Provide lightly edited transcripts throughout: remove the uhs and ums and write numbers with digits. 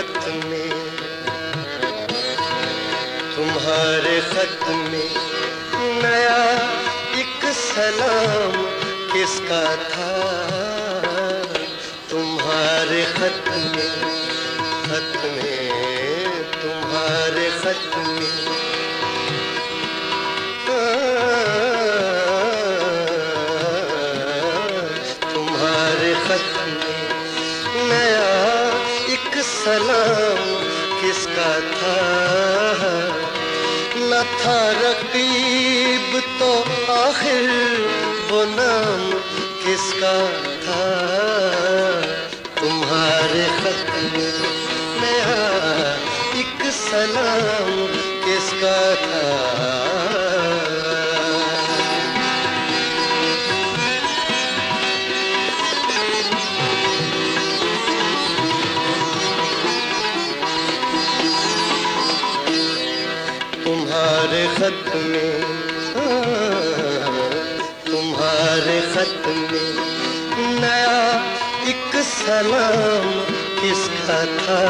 खत में, तुम्हारे खत में नया एक सलाम किसका था? तुम्हारे खत में, तुम्हारे खत में तुम्हारे खत में नया एक सलाम किसका था? न था रकीब तो आखिर वो नाम किसका था? तुम्हारे खत में नया एक सलाम किसका था? तुम्हारे खत में, तुम्हारे खत में नया एक सलाम किसका था?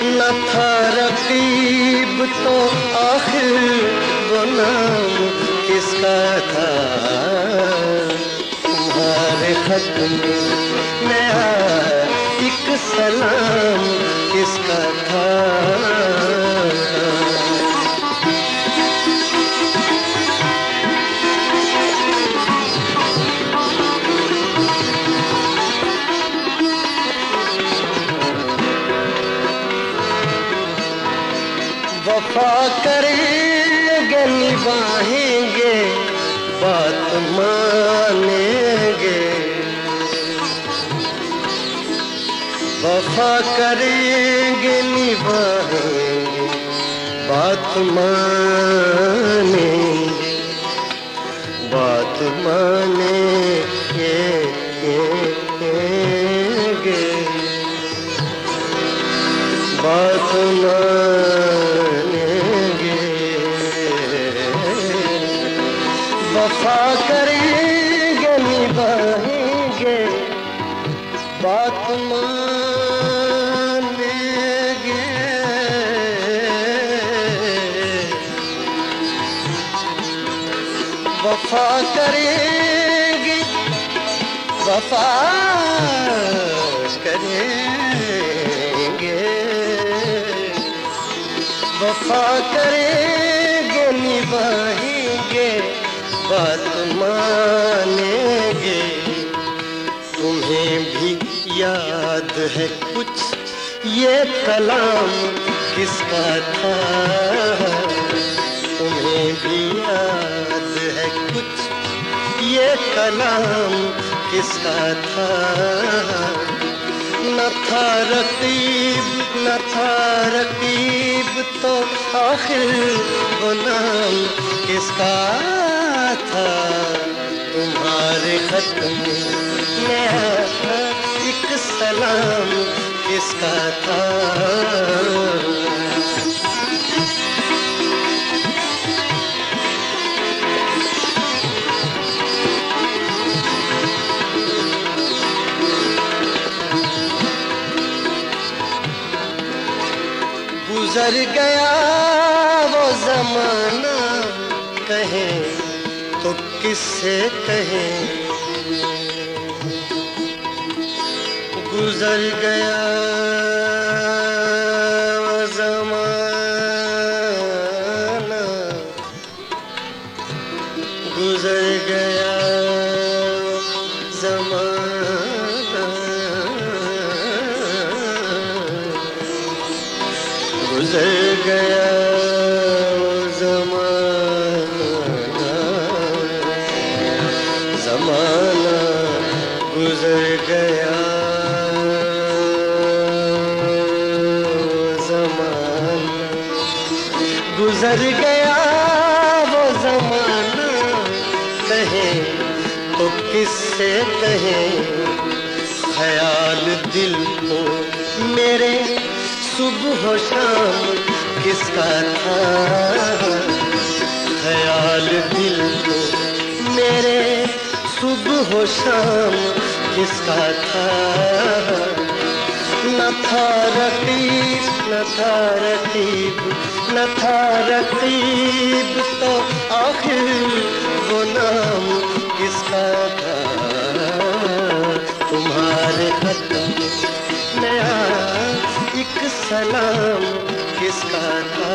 न था रकीब तो आखिर वो नाम किसका था? तुम्हारे खत में नया एक सलाम किसका था? वफा करेंगे निभाएंगे बात मानेंगे, वफा करेंगे निभाएंगे बात मानेंगे, बात मानेंगे बात मानेंगे, वफा करेंगे निभाएंगे बात मानेंगे, वफा करेंगे, वफा करेंगे, वफा करेंगे निभाएंगे बात मानेंगे। तुम्हें भी याद है कुछ ये कलाम किसका था? तुम्हें भी याद है कुछ ये कलाम किसका था? न था रकीब, न था रकीब तो आखिर वो नाम किसका था? तुम्हारे खत में नया एक सलाम किसका था? गुजर गया वो जमाना कहें तो किससे कहें? गुजर गया वो जमाना, गुजर गया जमाना, गुजर गया ज़माना, ज़माना गुजर गया ज़माना, गुजर गया वो ज़माना कहें तो किससे कहें? ख्याल दिल को मेरे सुबह शाम किसका था? ख्याल दिल को मेरे सुबह शाम किसका था? न न था रकीब न था रकीब न था रकीब तो आखिर वो नाम किसका था? तुम्हारे खत में नया एक सलाम किसका था?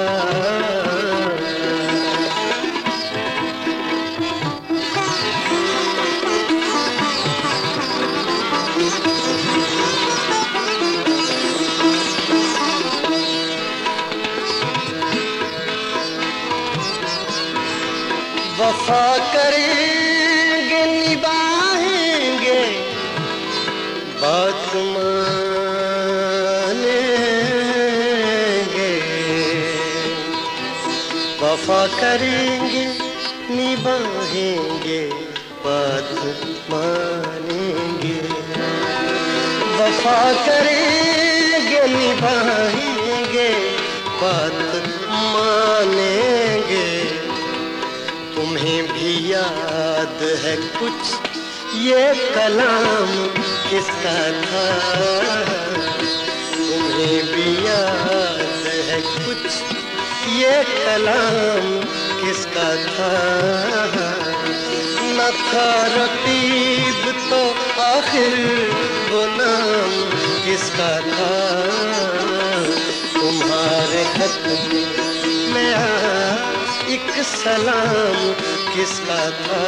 वफा करेंगे निभाएंगे बात मानेंगे, वफा करेंगे निभाएंगे बात मानेंगे, वफा करेंगे निभाएंगे बात मानेंगे। तुम्हें भी याद है कुछ ये कलाम किसका था? तुम्हें भी याद है कुछ ये कलाम किसका था? न था रकीब तो आखिर वो नाम किसका था? तुम्हारे खत में मेरा एक सलाम किसका था?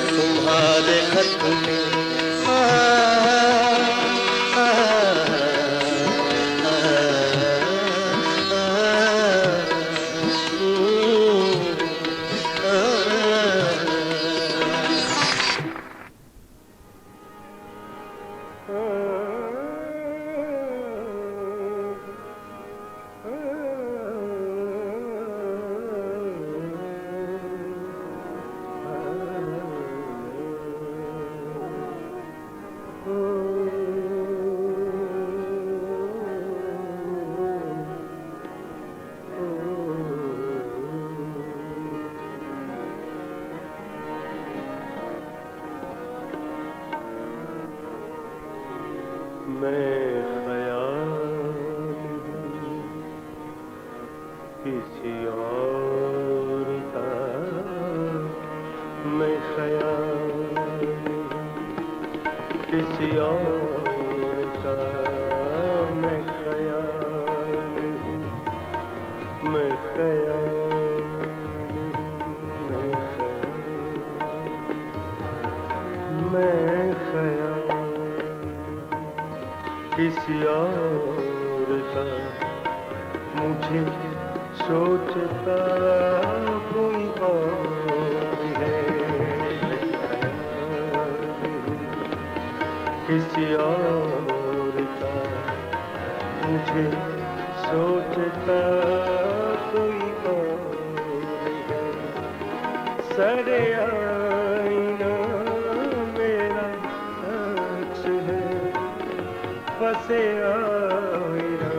तुम्हारे खत में मैं ख्याल किसी और का, मैं ख्याल किसी और का, मैं ख्याल मैं ख्याल मैं ख्याल किसी और का, मुझे सोचता कोई और है। किसी और का, मुझे सोचता कोई और है। सरे आईना मेरा अक्स है, फंसे आईना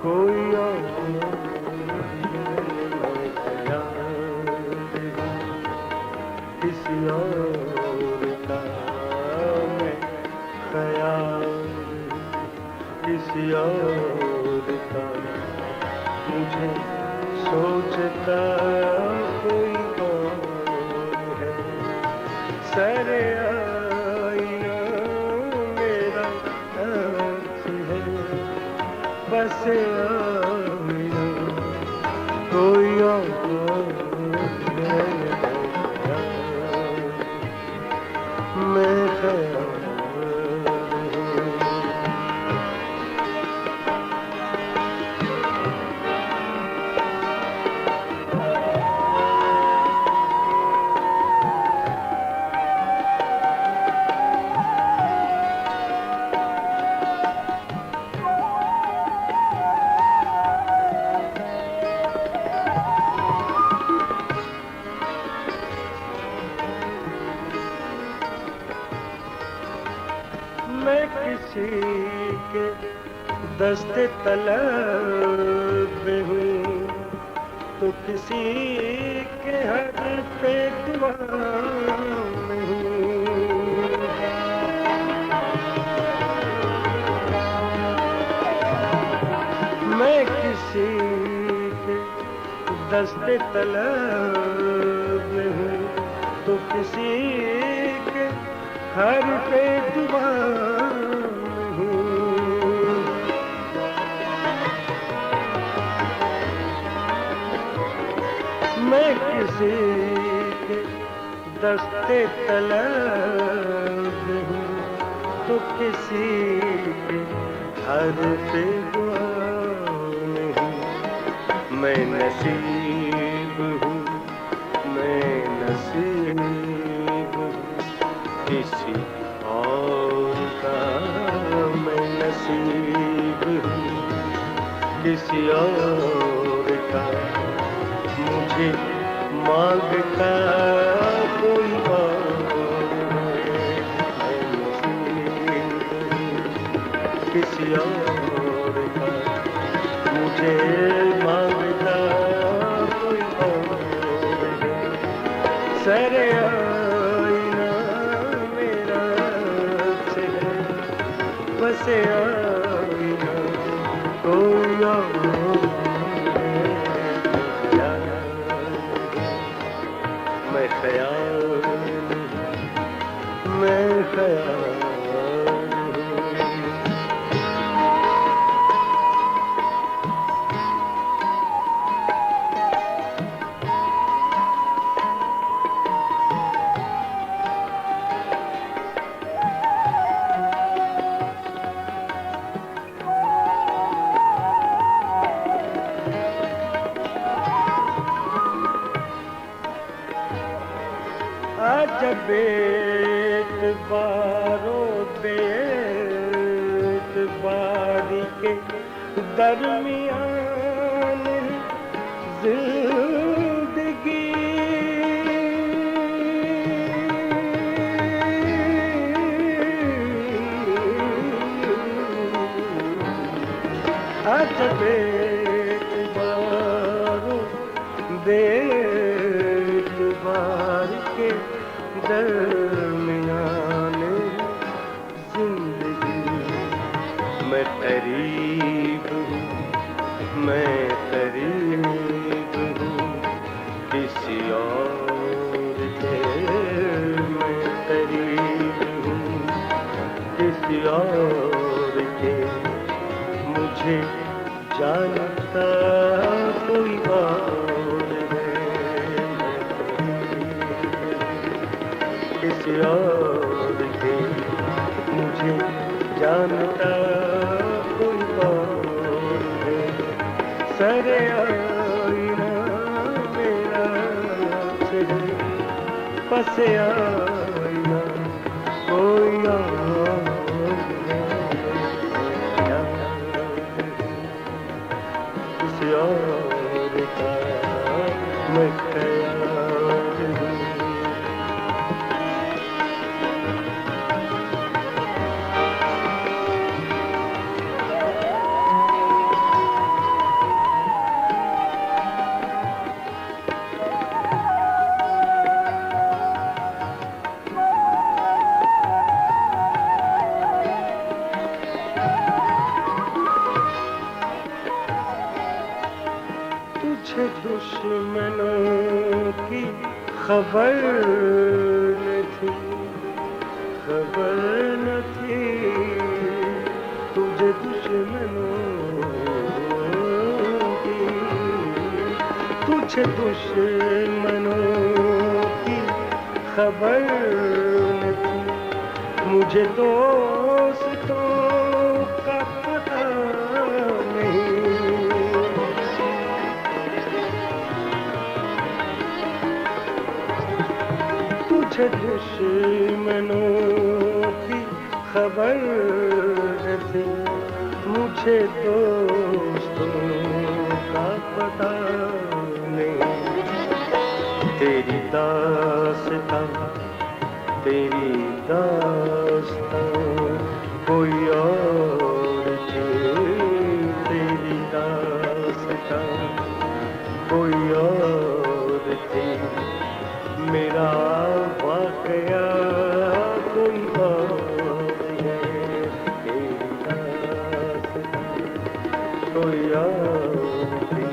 कोई और किसी और का, मैं ख्याल किसी और का, मुझे सोचता कोई और है। सरे आईना मेरा अक्स है, बस आईना कोई और है। मैं ख्याल मैं किसी के दस्ते तलब में हूँ, तो किसी के हर पे दीवान में हूँ। दस्ते तलब में हूँ तो किसी के हर पे दुआ में हूँ। मैं किसी के दस्ते तलब में हूँ तो किसी के हर पे दुआ में हूँ। मैं नसीब हूँ, मैं नसीब हूँ किसी और का। मैं नसीब हूँ किसी और का। मुझे मांगता कोई और है। मैं नसीब हूँ किसी और का। मुझे मांगता कोई और है। सरे आईना मेरा चेहरा बस आईना कोई और है। मैं ख्याल मैं ख्याल जब एतबारो बेतबारी के दरमियान जिंदगी जब एतबारो बेतबारी के दरमियाने जिंदगी। मैं करीब हूँ, मैं करीब हूँ किसी और के। मैं करीब हूँ किसी और के। मुझे जानता कोई और है। किसी और के मुझे जानता कोई और है। सरे आईना मेरा चेहरा बस आईना कोई और है। किसी और का मैं ख्याल हूँ। तुझे दुश्मनों की खबर न थी, खबर न थी। तुझे दुश्मनों की, तुझे दुश्मनों की खबर न थी। मुझे दोस्तों का पता नहीं। तुझे दुश्मनों की खबर न थी। मुझे दोस्तों का पता नहीं। तेरी दास्तां कोई और थी। तेरी दास्तां कोई और थी। मेरा वाकया कोई और है। तेरी दास्तां कोई और थी।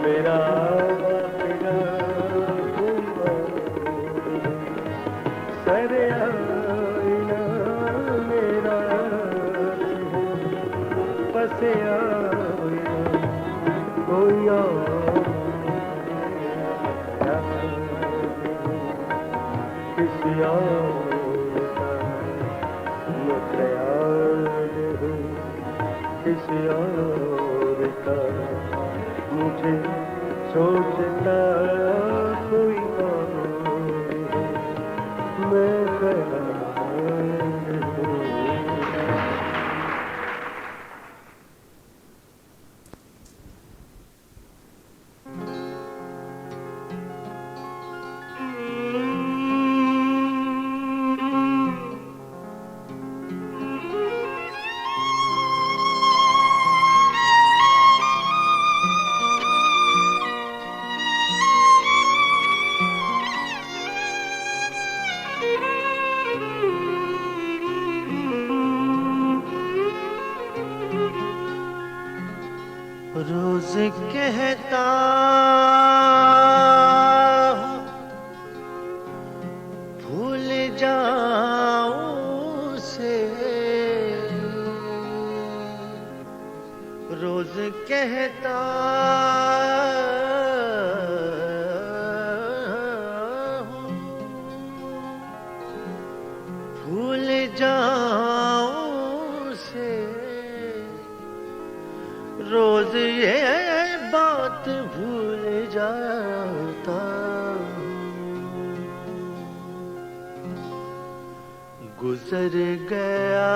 मेरा मुझे सोचता कोई और मैं रोज कहता हूँ भूल जाऊं से, रोज कहता हूँ भूल जाऊं से, रोज ये बात भूल जाता हूँ। गुजर गया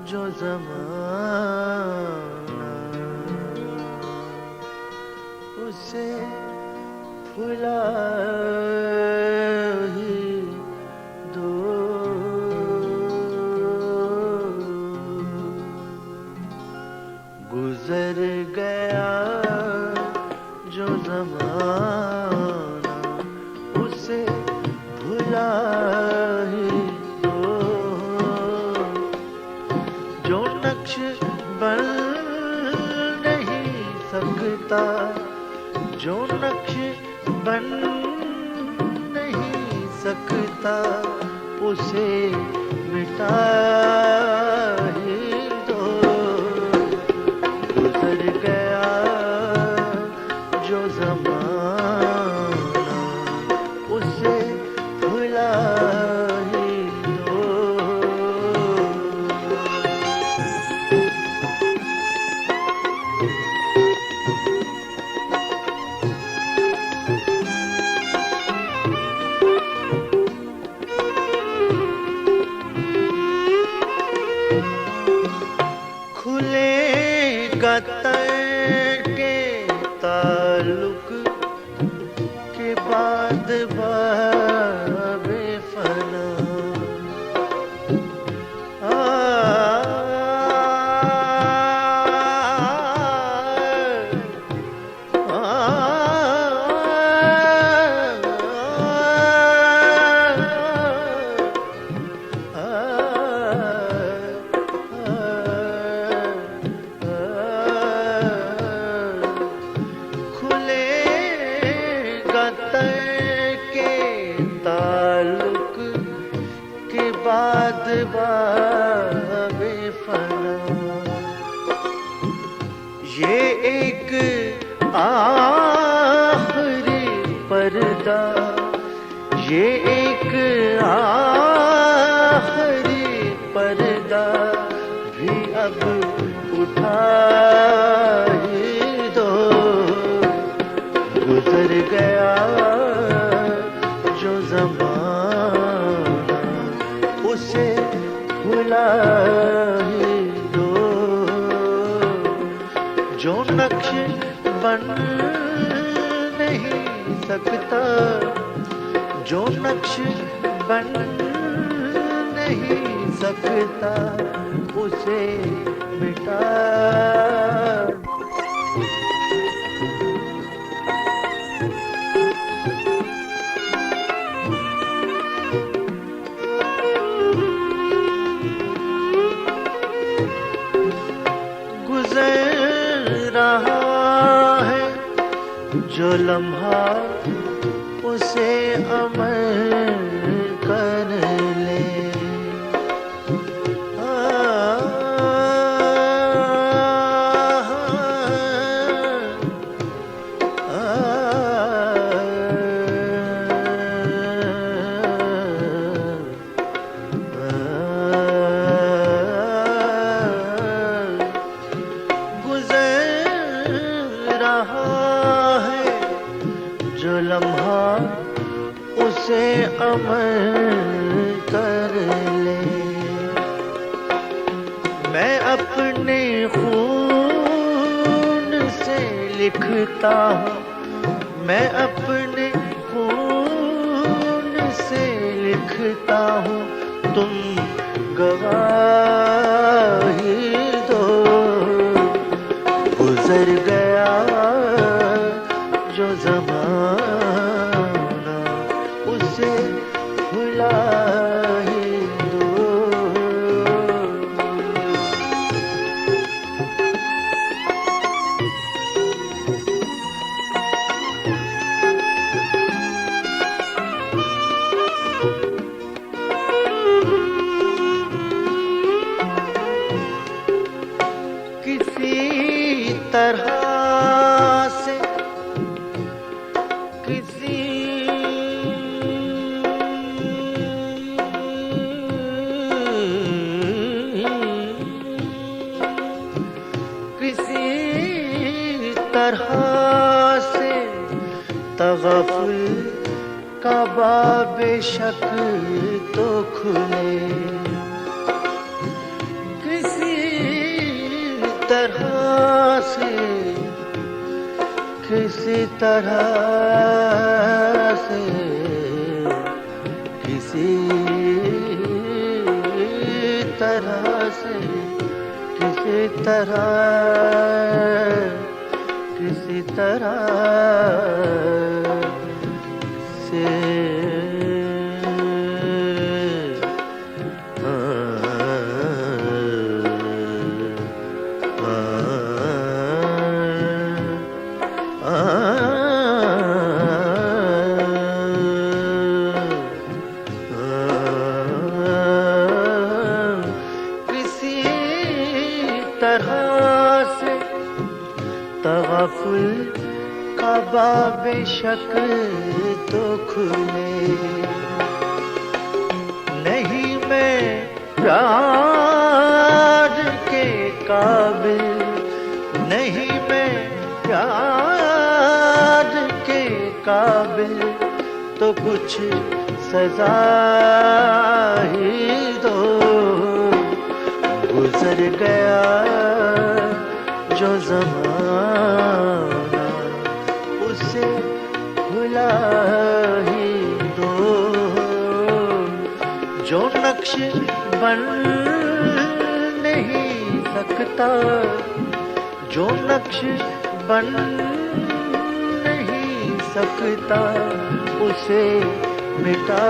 जो ज़माना, उसे भुला ही दो। गुजर गया जो ज़माना, उसे भुला ही दो। जो नक्श बन नहीं सकता, जो नक्श बन नहीं सकता, उसे मिटा ही दो। गुजर गया जो ज़माना, उसे भुला ही दो। खुलेगा तर के ताल्लुक के बाद बाबे फना, ताल्लुक के बाद बाबे फना। ये एक आखिरी पर्दा, ये एक आखिरी पर्दा भी अब उठा ही दो। गुजर गया जो ज़माना, उसे भुला ही दो। जो नक्श बन नहीं सकता, जो नक्श बन नहीं सकता, उसे मिटा। रहा है जो लम्हा, उसे अमल कर ले। रहा है जो लम्हा उसे अमर कर ले। मैं अपने खून से लिखता हूँ, मैं अपने खून से लिखता हूँ, तुम गवाही दो। गुजर गया जो ज़माना उसे भुला ही दो। किसी तरह से किसी तरह से तग़फ़ुल का बाब शक तो खुले। किसी तरह से किसी तरह से किसी तरह से किसी तरह किसी तरह से किसी तरह से तग़फ़ुल का बाब शक तो खुले। नहीं मैं प्यार के काबिल, नहीं मैं प्यार के काबिल, तो कुछ सजा ही दो। गुजर गया जो ज़माना उसे भुला ही दो। जो नक्श बन नहीं सकता, जो नक्श बन नहीं सकता, उसे मिटा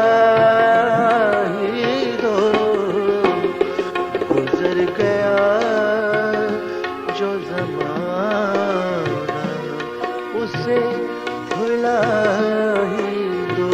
ही दो। गुजर गया जो ज़माना उसे भुला ही दो।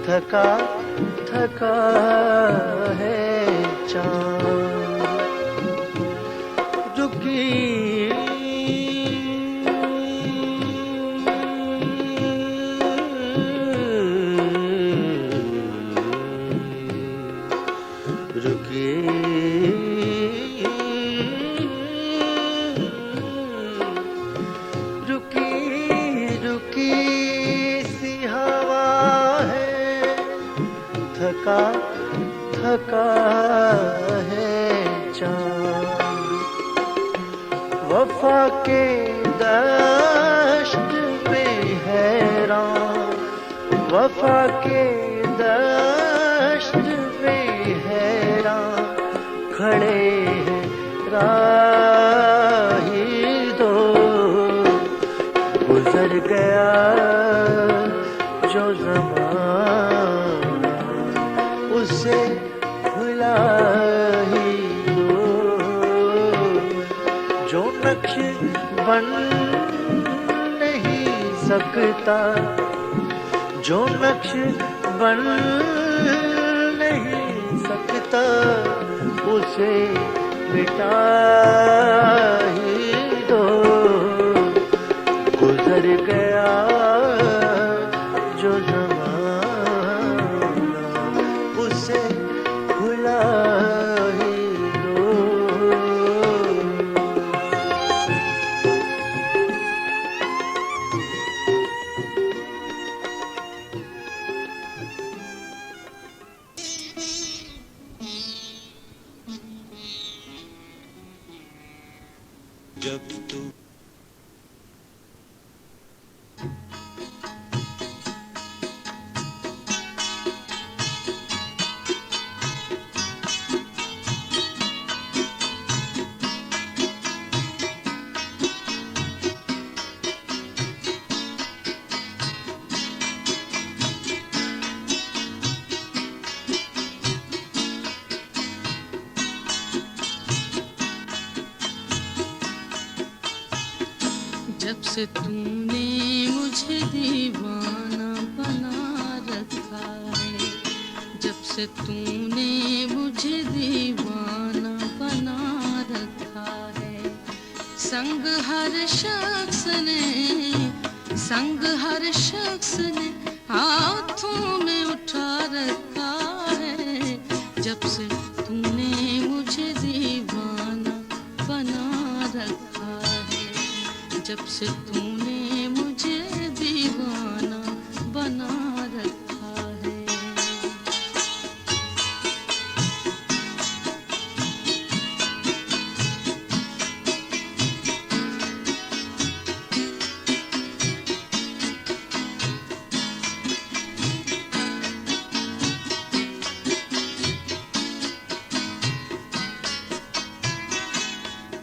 थका थका है चाँद, रुकी रुकी रुकी रुकी सी हवा है। थका थका है चाँद, वफा के दश्त में हैरान, वफा के दश्त में हैरान खड़े हैं राही दो। गुजर गया जो ज़माना उसे भुला ही दो। जो नक्श बन नहीं सकता, जो नक्श बन तो उसे मिटा ही दो। गुजर गया जो ज़माना, उसे भुला ही दो। जब तू जब से तूने मुझे दीवाना बना रखा है, जब से तूने मुझे दीवाना बना रखा है, संग हर शख्स ने हाथों में उठा रखा है। जब से तूने मुझे दीवाना बना रखा है, जब से तूने मुझे दीवाना बना रखा है।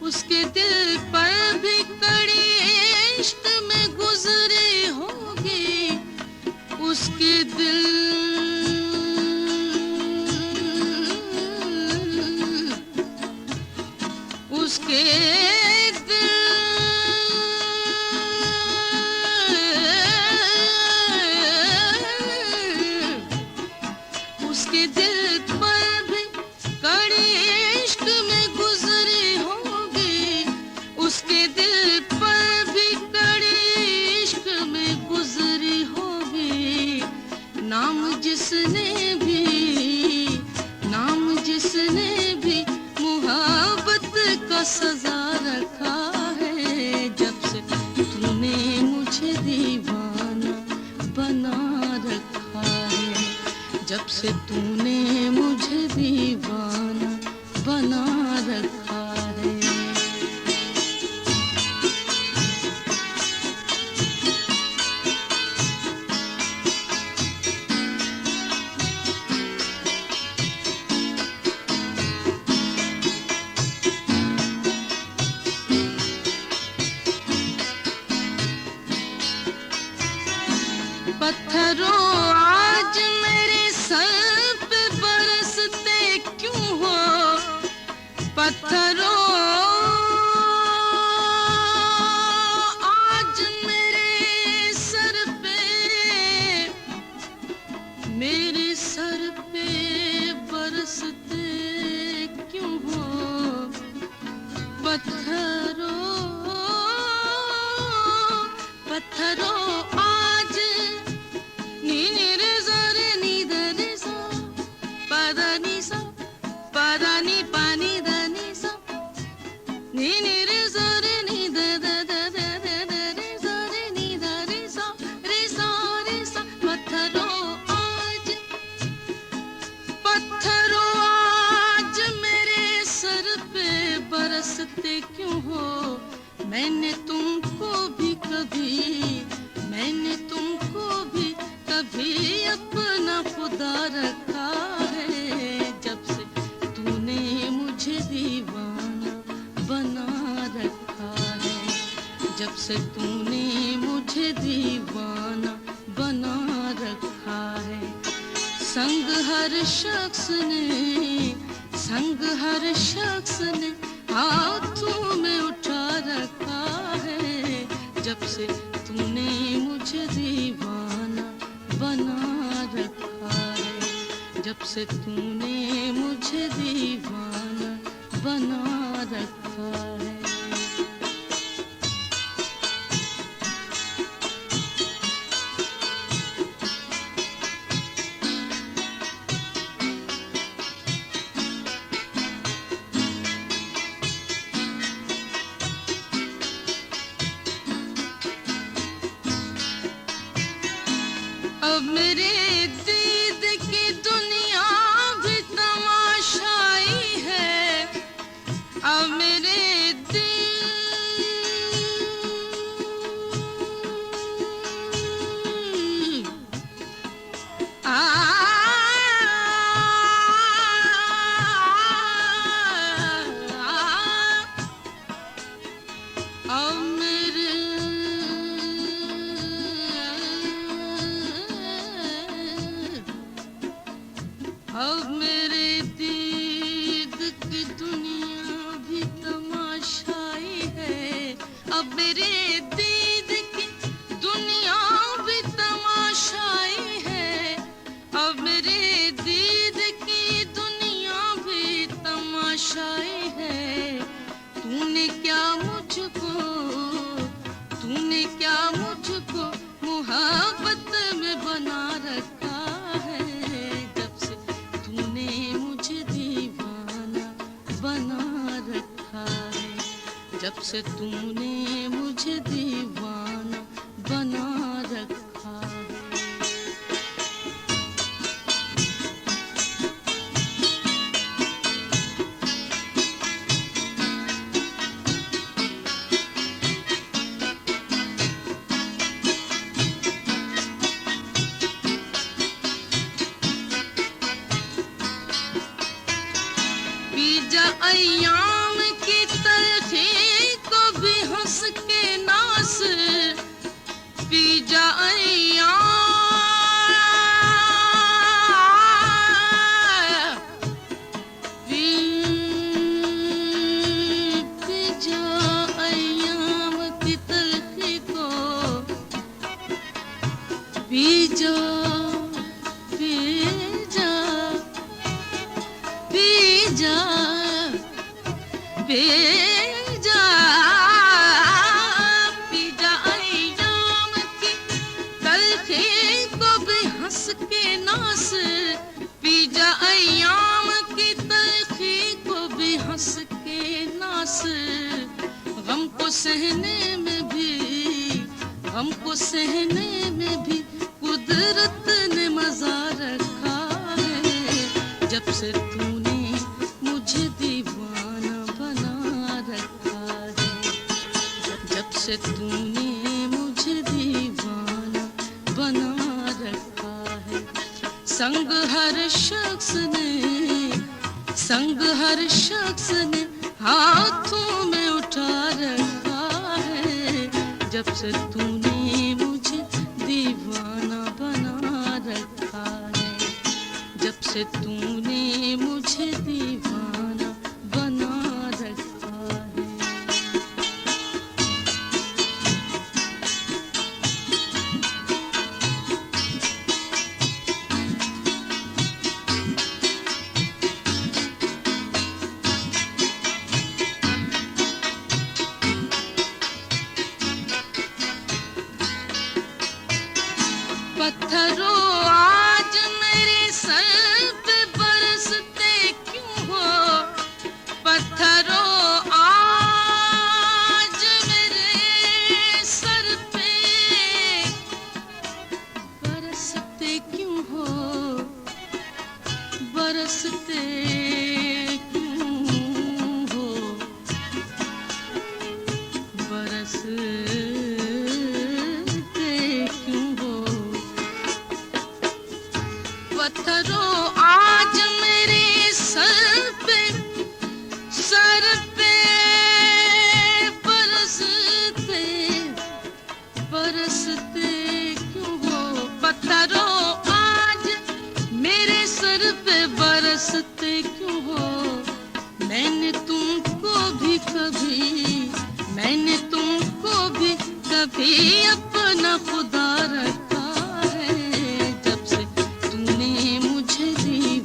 उसके दिल पर भी कड़ी इश्क में गुजरे होगी, उसके दिल उसके उसके दिल पर भी कड़ी इश्क में गुजरी होगी, उसके दिल पर भी कड़ी इश्क में गुजरी होगी। नाम जिसने भी मोहब्बत का सजा रखा है। जब से तूने मुझे दीवाना बना रखा है, जब से तूने मुझे दीवाना बना रखा है। पत्थरों आज मेरे सर पे बरसते क्यों हो, पत्थरों आज मेरे सर पे बरसते क्यों हो। पत्थरों आज नी रे सा रे नी द रे सा पा दा नी सा पा दा नी पा नी द नी सा नी रे सा रे नी द द द द द द रे सा रे नी द रे सा रे सा रे सा। पत्थरों आज मेरे सर पे बरसते क्यों हो। मैंने तुमको भी कभी अपना खुदा रखा है। जब से तूने मुझे दीवाना बना रखा है, जब से तूने मुझे दीवाना बना रखा है। संग हर शख्स ने हाथों में उठा रखा है। जब से तूने मुझे दीवाना बना रखा है, जब से तूने मुझे दीवाना बना रखा है। अब मेरे दीद की दुनिया भी तमाशाई है। अब मेरे अब मेरे दीद की दुनिया भी तमाशाई है। अब मेरे दीद की दुनिया भी तमाशाई है। अब मेरे दीद की दुनिया भी तमाशाई है। तूने क्या मुझको मोहब्बत में बना रखा है। जब से तूने मुझे दीवाना बना रखा है। जब से तूने मुझे दीवाना बना रखा है। बीजा अय्याम की तलखी को भी हंस के नास। बीजा अय्याम की तलखी को बीजा अय्याम की तलखी को भी हंस के नास। बीजा अय्याम की तलखी को भी हंस के नास। गम को सहने में भी कुदरत ने मजा रखा है। जब से तूने मुझे दीवाना बना रखा है। जब से तूने मुझे दीवाना बना रखा है। संग हर शख्स ने हाथों में उठा रखा है। जब से तूने मुझे दीवाना बना रखा है। जब से तूने मुझे दीवाना बना रखा है। पत्थरों आज मेरे सर पे बरसते क्यों हो। पत्थरों आज मेरे सर पे बरसते क्यों हो। बरसते क्यों हो। बरसते क्यों हो। पत्थरों आज मेरे सर पे बरसते क्यों हो। पत्थरों आज मेरे सर पे बरसते क्यों हो। मैंने तुमको भी कभी अपना खुदा रखा है। जब से तूने मुझे दी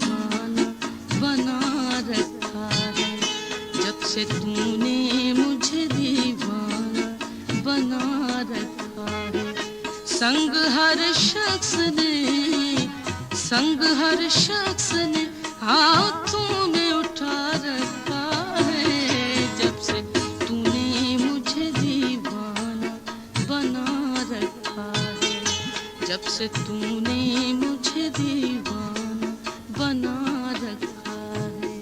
संग हर शख्स ने हाथों में उठा रखा है। जब से तूने मुझे दीवाना बना रखा है, जब से तूने मुझे दीवाना बना रखा है।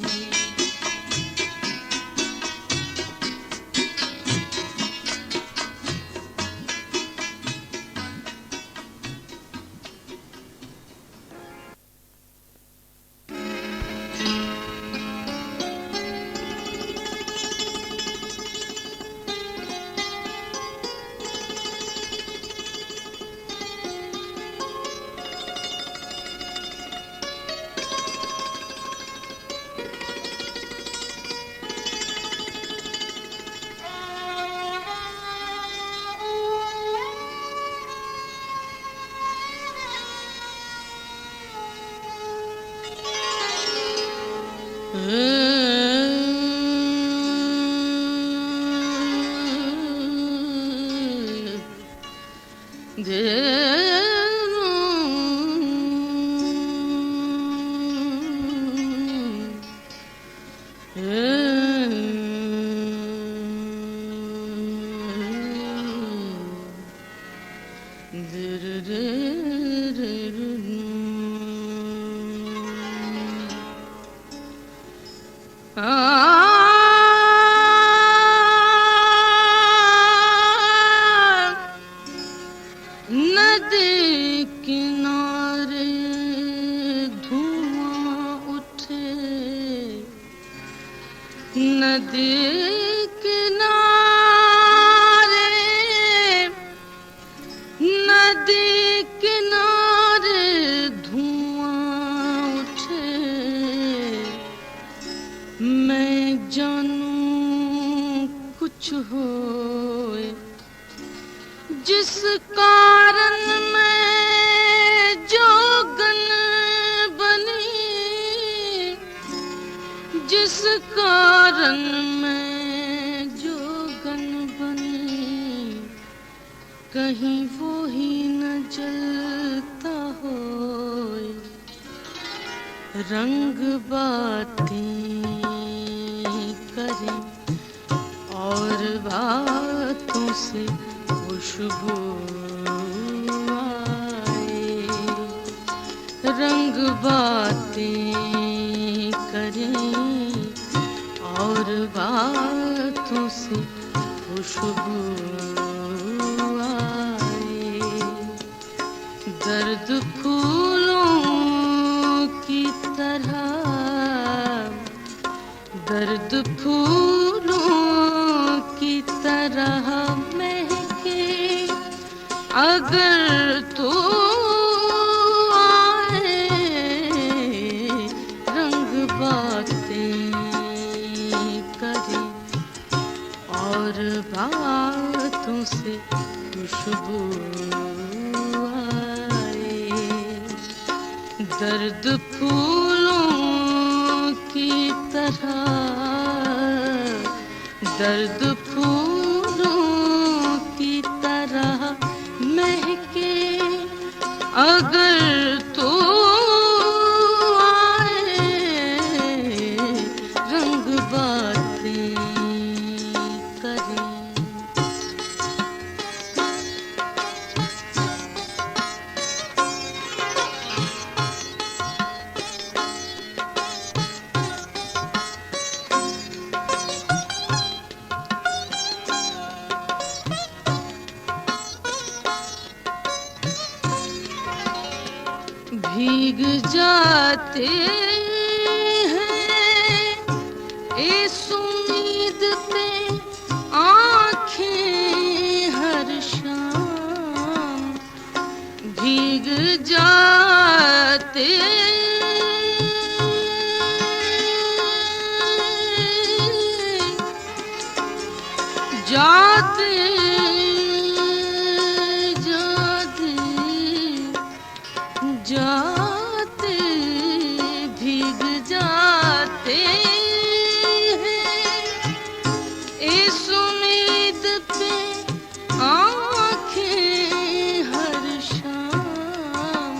नदी किनारे धुआं उठे, नदी किनारे, नदी किनारे धुआं उठे। मैं जानूं कुछ होए जिस कारण मैं जोगन बनी, जिस कारण मैं जोगन बनी। कहीं वो ही न जलता होए, रंग बातें करें और बातों से खुशबू आए। रंग बातें करें और बातों से खुशबू आए। दर्द फूलों की तरह, दर्द फूलों की तरह अगर तू आए। रंग बातें करे और बातों से खुशबू आए। दर्द फूलों की तरह, दर्द फूलों की तरह महके अगर तू आए। रंग बातें करें। भीग जाते हैं इस उम्मीद पे आँखें हर शाम। भीग जाते जाते जाते भीग जाते हैं इस उम्मीद पे आँखें हर शाम।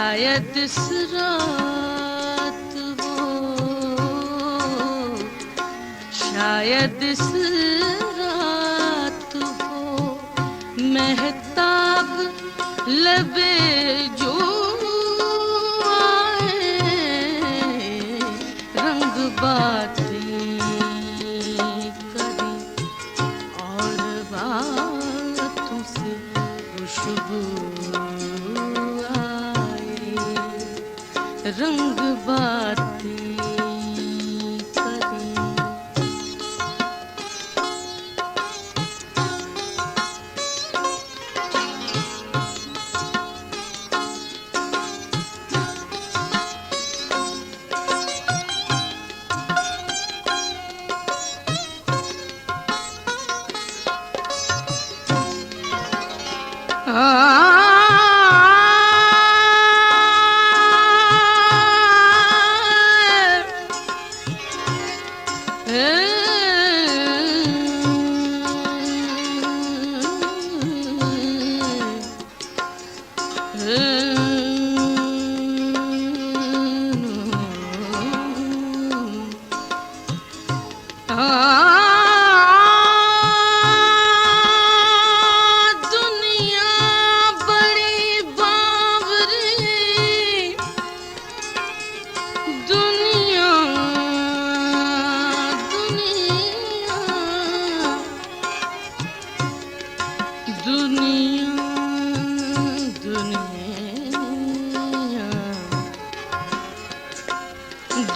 शायद इस रात हो, शायद इस रात हो महताब लबे जो आए, रंग बातें करें और बातों से खुशबू आए, रंग बातें करें।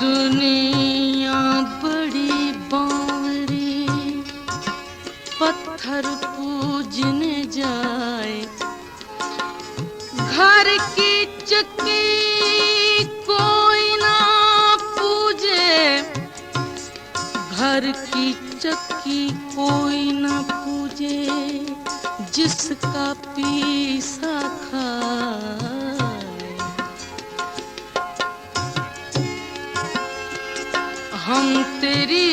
दुनिया बड़ी बावरी, पत्थर पूजने जाए, घर की चक्की कोई ना पूजे, घर की चक्की कोई ना पूजे, जिसका पीसा खाए। हम तेरी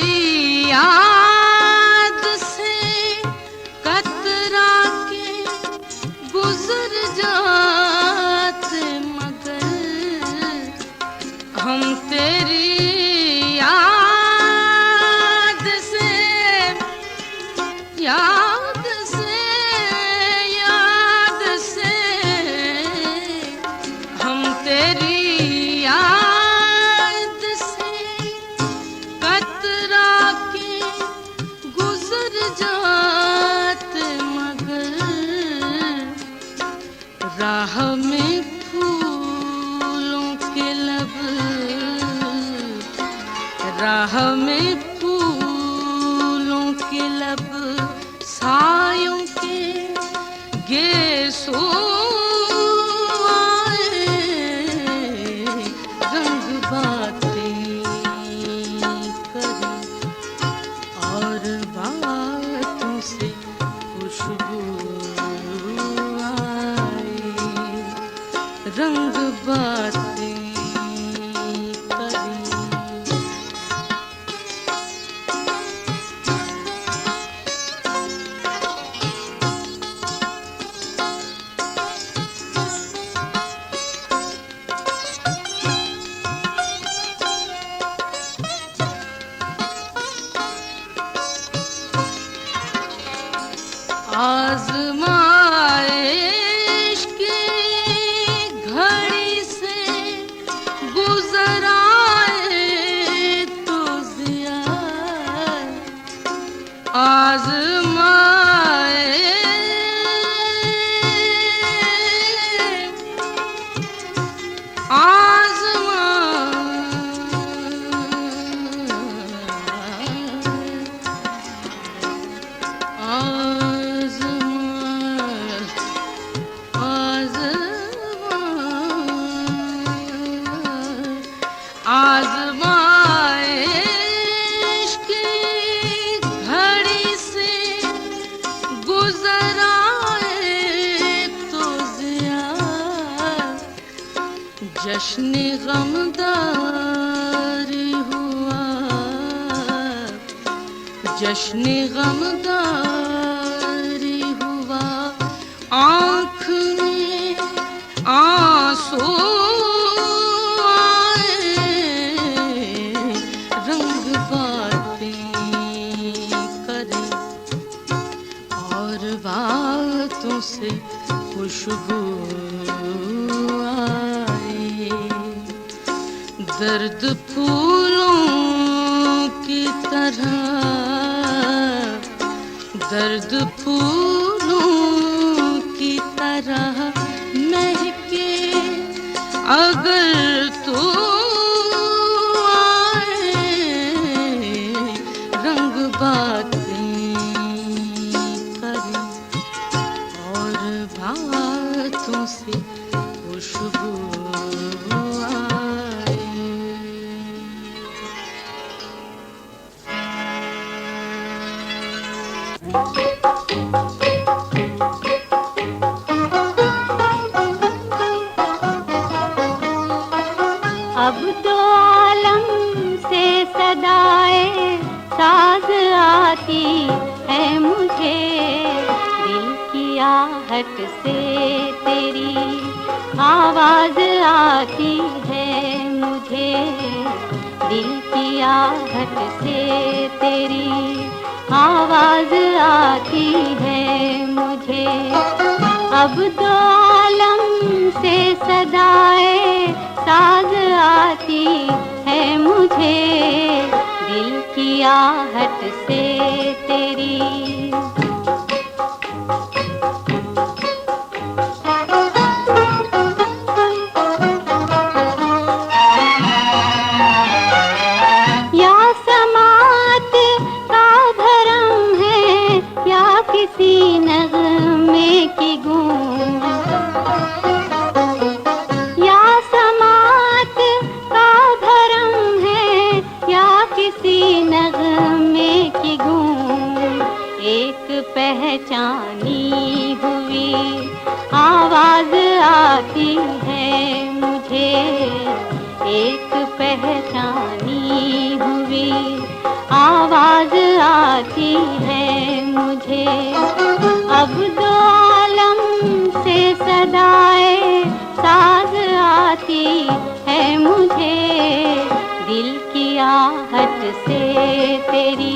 याद से कतरा के गुजर जाते, मगर हम तेरी याद से हम तेरी राह में फूलों के लब, राह में फूलों के लब, सायों के गेसों आए, रंग बातें करें और बातों से खुशबू, रंग बातें करें। आज़माइश की घड़ी से गुज़र आए तो ज़िया, आज़माइश की घड़ी से गुज़र आए तो ज़िया, जश्न गमदारी हुआ, जश्न गमदारी हुआ, आँख में आंसू दर्द फूलों की तरह, दर्द फूलों की तरह महके अगर तू आए, रंग बातें करे और बातों से खुशबू अब तो आलम से सदाएं साज आती है मुझे, दिल की आहट से तेरी आवाज आती है मुझे, दिल की आहट से तेरी आवाज आती है मुझे। अब तो आलम से सदाएं साज आती है मुझे, दिल की आहट से तेरी। या समात का भरम है या किसी नगमे की गूंज, या समात का भरम है या किसी नगमे की गूंज, एक पहचानी हुई आवाज आती है मुझे, एक पहचानी हुई आवाज आती है मुझे। अब दो आलम से सदाएं साज आती है मुझे, दिल की आहट से तेरी।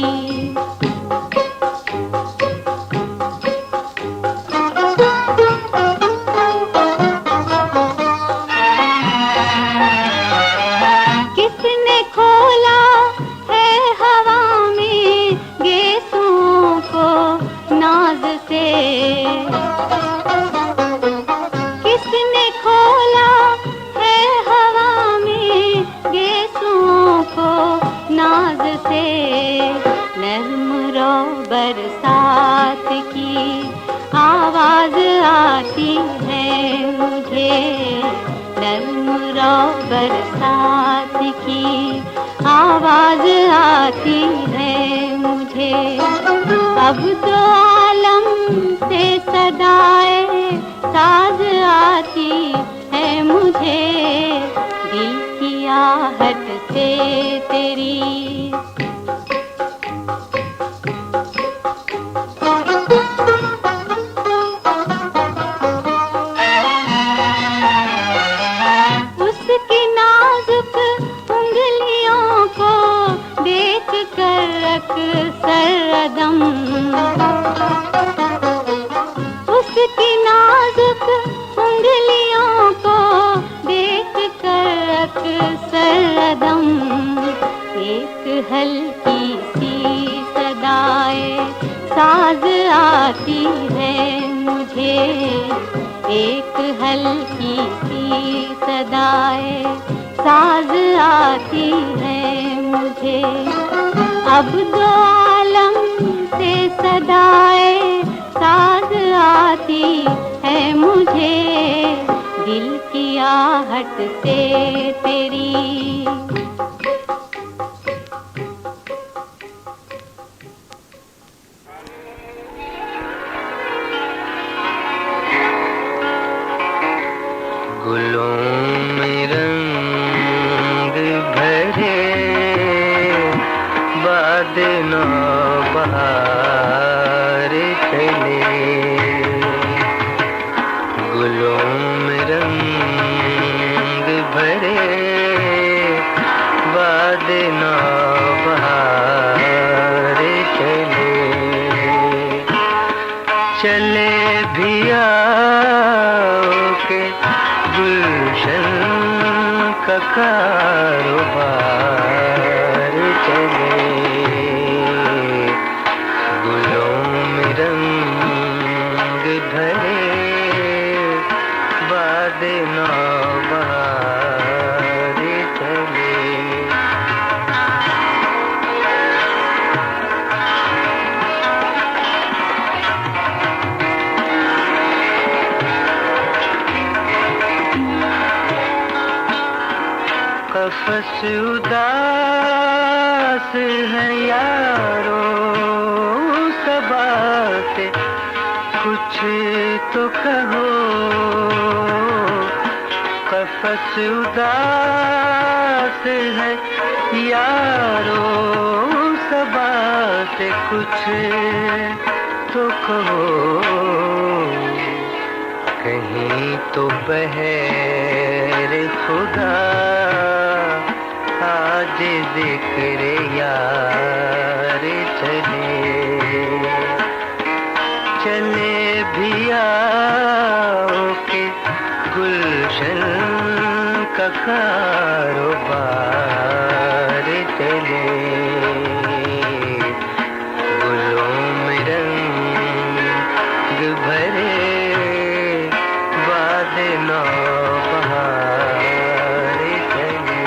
किसने खोला है हवा में गेसुओं को नाज से, किसने खोला है हवा में गेसुओं को नाज से। नर्म रो बरसात की आवाज आती है मुझे, नर्म रो बरसात की आवाज आती है मुझे। अब तो आलम से सदाएं साज आती है मुझे, दिल की आहट से तेरी। उसकी नाजुक उंगलियों को देख कर अक्सर अदम, उसकी नाजुक उंगलियों को देख कर अक्सर अदम, एक हल्की सी सदाएं साज आती है मुझे, एक हल्की सी सदाएं साज आती है मुझे। अब दो आलम से सदाएं साज आती है मुझे, दिल की आहट से तेरी। गुलों में रंग भरे बाद नौबहार चले, गुलों में रंग भरे बाद नौबहार चले, चले भी आओ के गुलशन का कारोबार चले, गुलों में रंग भरे बादे नौबहार चले। कफस उदास है यारो, सबा से कुछ तो कहो। कफस उदास है यारो, सबा से कुछ तो कहो। कहीं तो बहर खुदा आज जिक्र यार चले, चले भी आओ के गुलशन का कारोबार चले, गुलों में रंग भरे बादे नौबहार चले।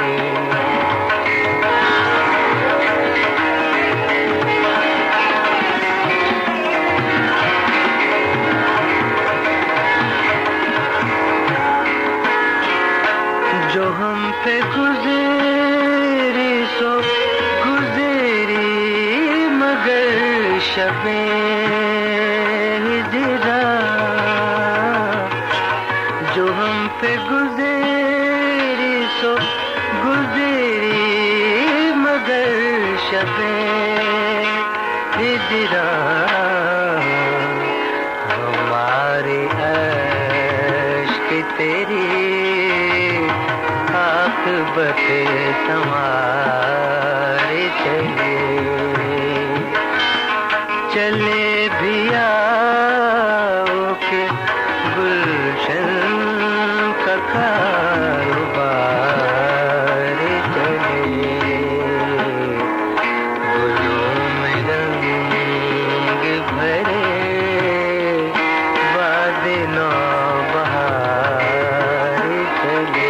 जो हम पे गुज़री सो गुज़री, मगर शबे हिजरा। जो हम पे गुज़री सो गुज़री, मगर शबे हिजरा। हमारे अश्क तेरी आक़िबत संवारे चले, चले भी आओ के गुलशन का कारोबार चले, गुलों में रंग भरे बादे नौबहार चले।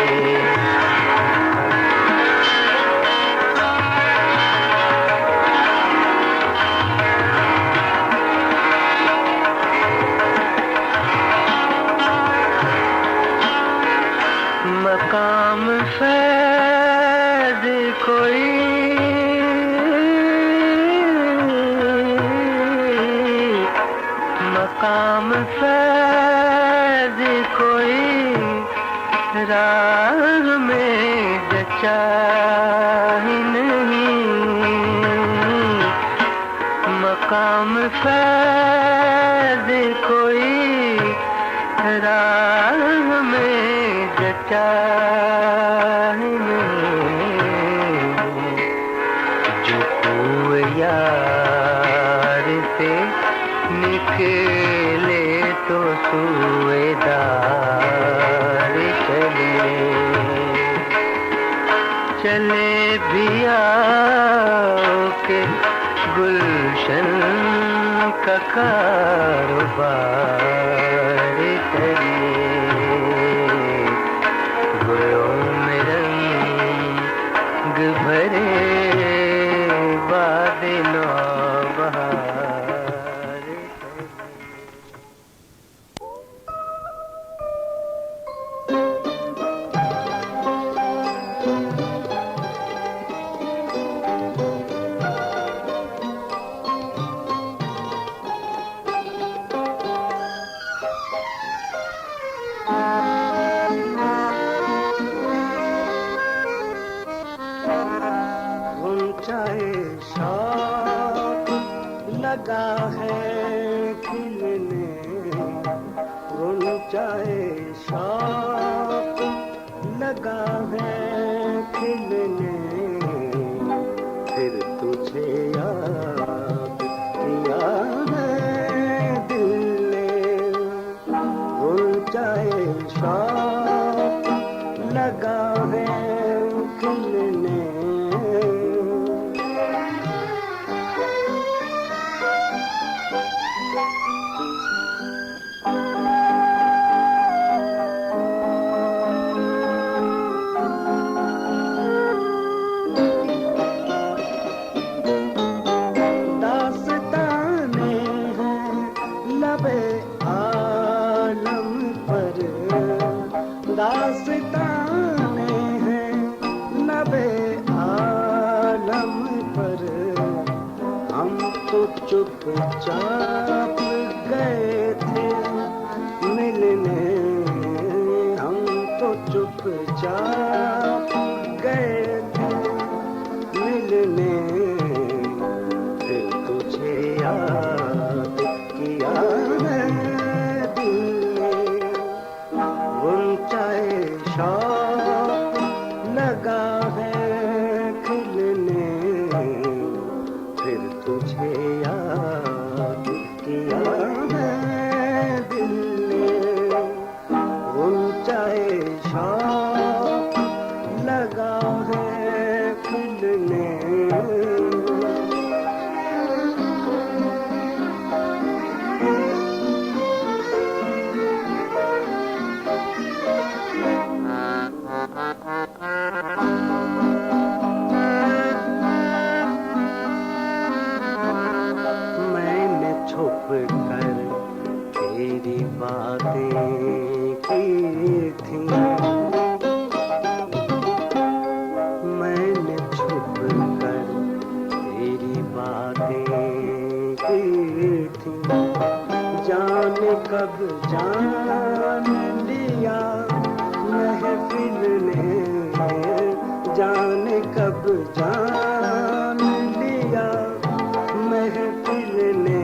मकाम फैज़ कोई मकाम फैज़ कोई राह में जचा ही नहीं। मकाम फैज़ कोई राह में जचा ही नहीं। जो कोई यार से निकले तो सुएदार चले, चले भी आओ के गुलशन का कारोबार चले, गुलों में रंग भरे बादे नौबहार चले। चाहे शौक लगा है खिलने, चाहे शौक लगा है खिलने, फिर तुझे याद किया है दिल ने। चाहे शौक लगा है चुपचाप गए थे मिलने, हम तो चुपचाप गए थे मिलने, फिर तुझे याद किया है दिल ने, ऊंचाए शौक लगा है खिलने, फिर तुझे याद किया है दिल ने, ऊंचाए शौक लगा है खिलने। मैंने छुप कर तेरी बातें की थी, मैंने छुप कर तेरी बातें की थी, जाने कब जान लिया महफिल ने, जाने कब जान लिया महफिल ने,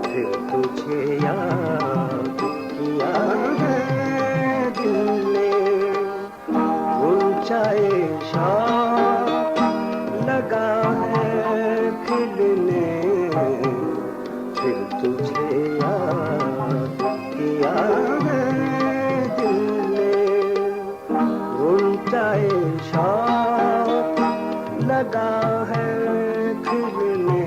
फिर तुझे याद किया है दिल ने, ऊंचाए शौक लगा है खिलने, फिर तुझे याद किया है दिल ने, ऊंचाए शौक लगा है खिलने।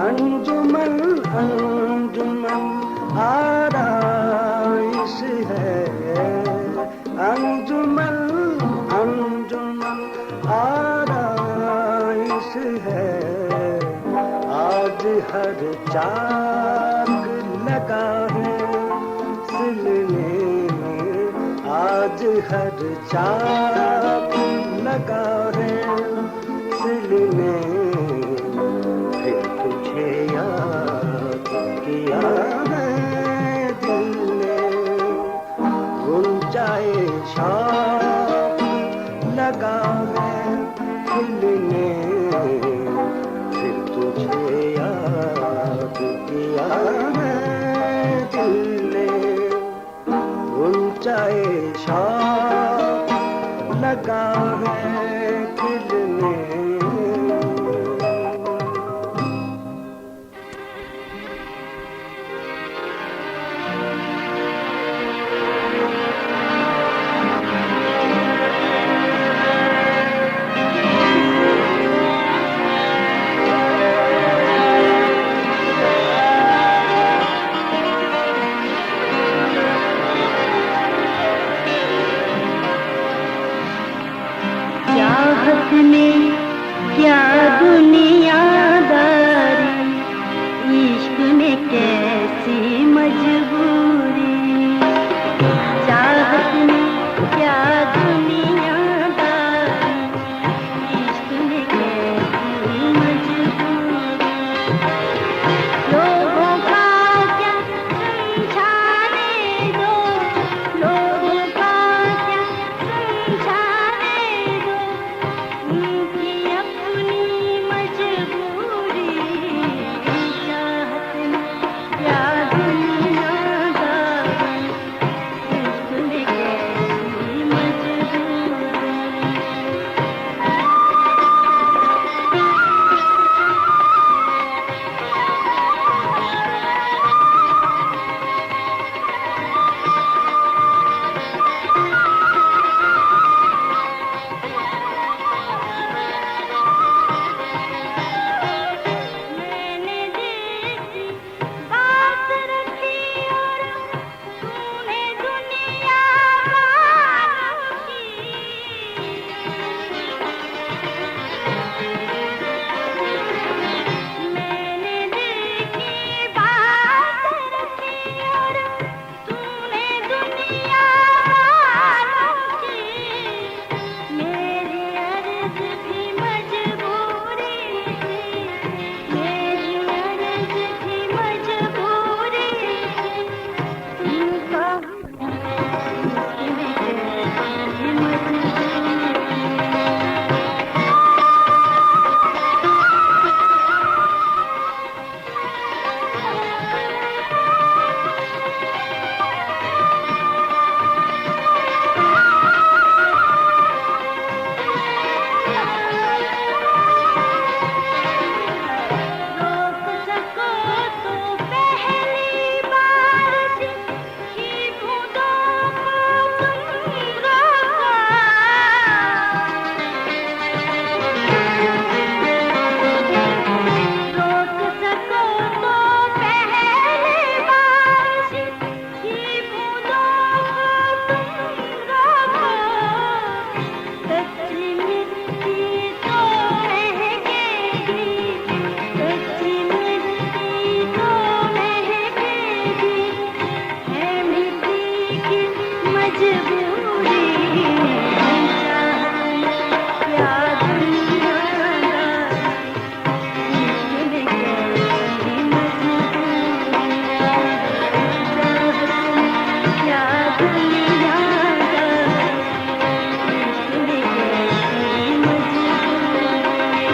अंजुमन अंजुमन आराइश है, अंजुमन अंजुमन आराइश है, आज हर चाक लगा है सिलने, आज हर चाक लगा है सिलने, फिर तुझे याद किया है दिल ने, ऊंचाए शौक लगा है खिलने, फिर तुझे याद किया है दिल ने, ऊंचाए शौक लगा है खिलने। मजबूरी क्या दुनियादारी इश्क में कैसी मजबूरी क्या दुनियादारी इश्क में कैसी मजबूरी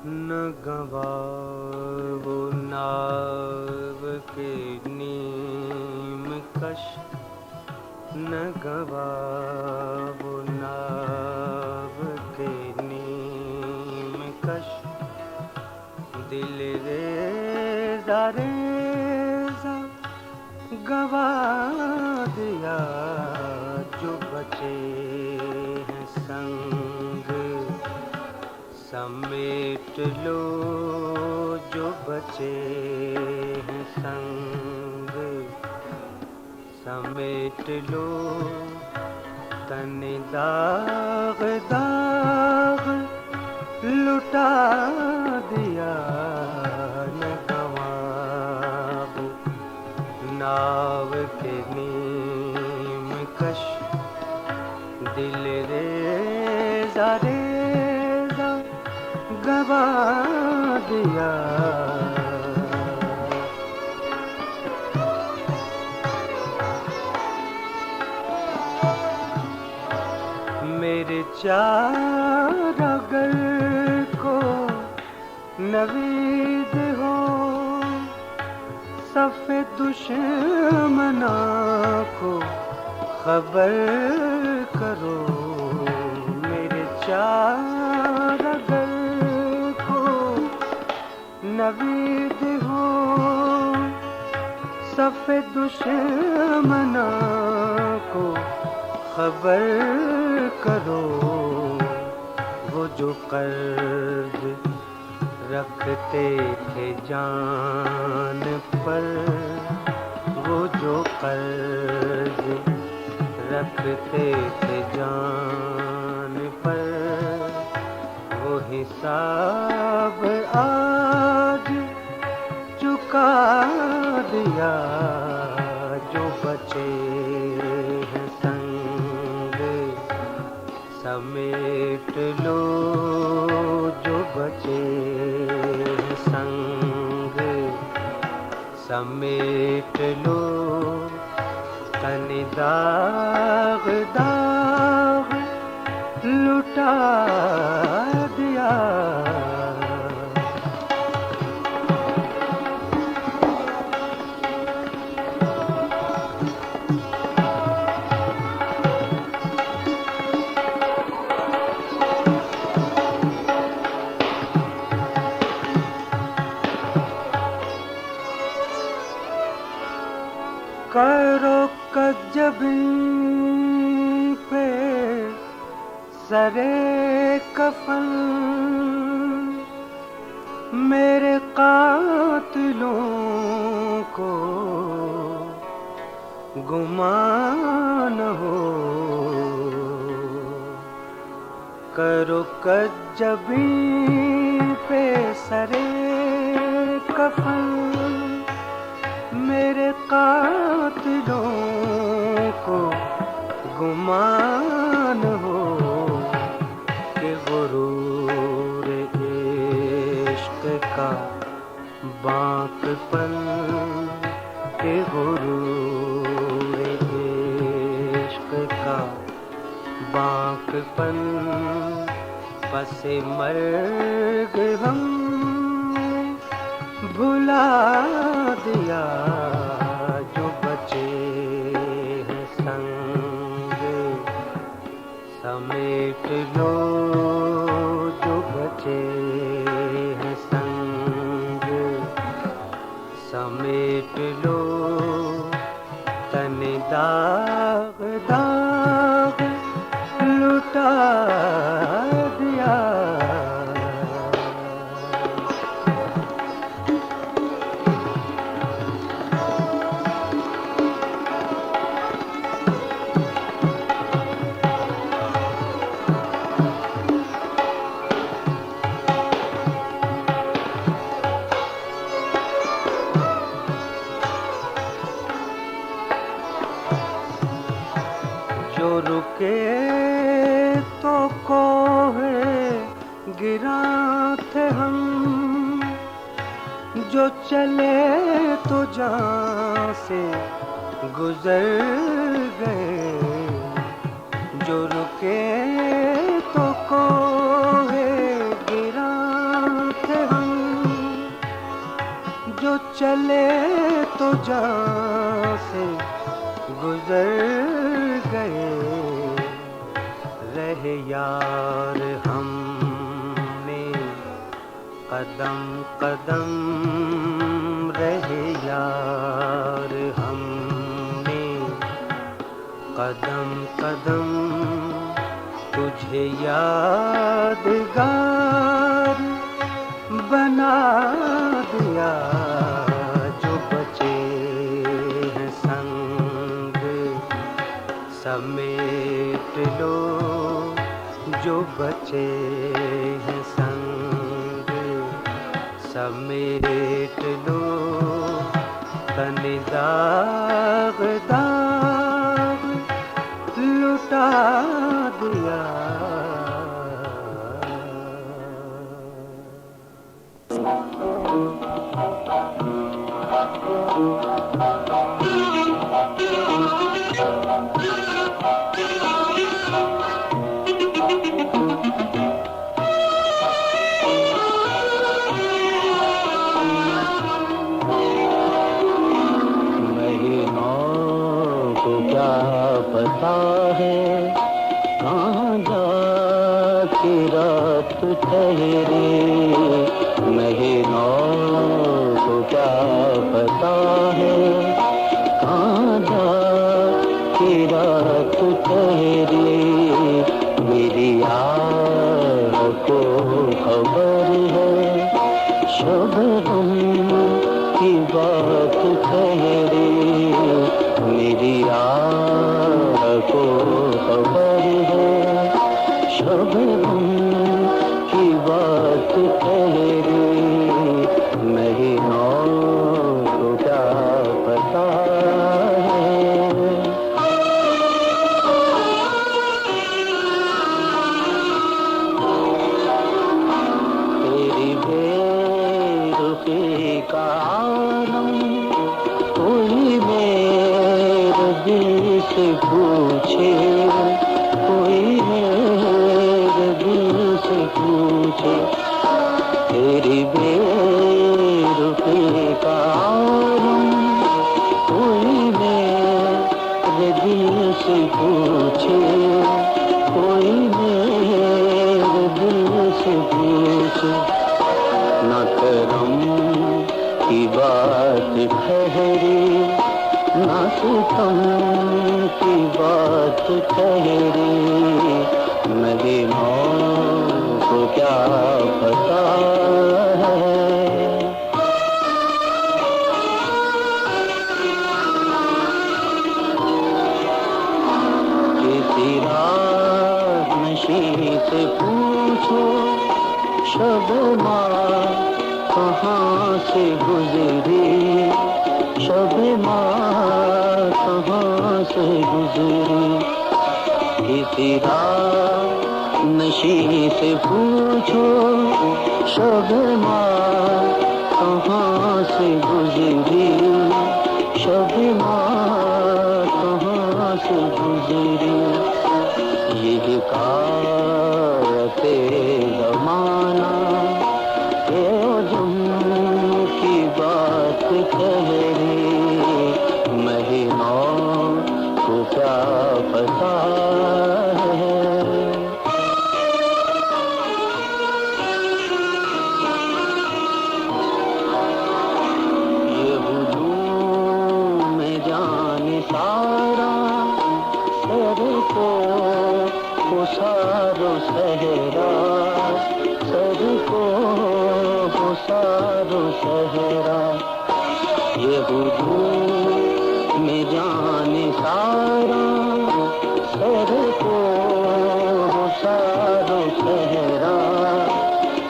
न गवा वो नाव के नीम कश, न गवा वो नाव के नीम कश। दिल रेजा रेजा गवा दिया जो बचे हैं संग, समेट लो जो बचे हैं संग, समेट लो। तन दाग दाग लुटा दिया न गवाब नाव के नीम कश। दिल रेजा रेजा गवा दिया। मेरे चार अगर को नवीद हो, सफ़े दुश्मना को खबर करो। मेरे चार अगर को नवीद हो, सफ़े दुश्मना को खबर करो। वो जो कर्ज रखते थे जान पर, वो जो कर्ज रखते थे जान पर, वो हिसाब आज चुका दिया। जो बचे हैं संग, समेट लो जो बचे हैं संग, समेट लो। तन दाग दाग लुटा दिया। करो कजबी पे सरे कफन, मेरे कातिलों को गुमान हो। करो कजबी पे सरे कफन, मेरे कातिलों को गुमान हो। कि गुरूर इश्क का बांकपन, कि गुरूर इश्क का बांकपन। पसे मर्ग हम भुला दिया। जो बचे हैं संग, समेट लो जो बचे हैं संग, समेट लो। तन दाग दाग लुटा दिया। जो रुके तो कोहे गिरा थे हम, जो चले तो जान से गुजर गए। जो रुके तो कोहे गिरा चले तो जान से गुजर गए, रहे यार हम में कदम कदम, रहे यार हम में कदम कदम, तुझे यादगार बना दिया जो बचे हैं संग, समेट लो जो बचे हैं संग, समेट लो तने दाग दाग लुटा दिया। पता है कहाँ जाके रात ठहरे, महीनों को क्या पता है कहाँ जाके रात ठहरे, मेरी यार को खबर है शबनम की बात ठहरे, मेरी यार को खबर है शबनम की बात ठहरे, महीनों को क्या पता है। तेरी बेरुखी का आलम कोई मेरे दिल से पूछे, कोई मेरे दिल से पूछे, तेरी बेरुखी का आलम कोई मेरे दिल से पूछे, कोई मेरे दिल से पूछे, न करम की बात ठहरी ना सितम की बात ठहरी, महीनों को क्या पता है। किसी रात नशी से पूछो शबमा कहाँ से गुजरी, शबमा कहाँ से गुजरी, किसी रात नशी से पूछो शबमा कहाँ से गुजरी, शबमा कहाँ से गुजरी, ये हिकायते ज़माना की बात ठहरी, महीनों को क्या पता है। ये हुजूम में जाने सारा सर को सारो सहरा, सर को सारो सहरा, ये हुजूम में जाने सारा सर को सारो सहरा,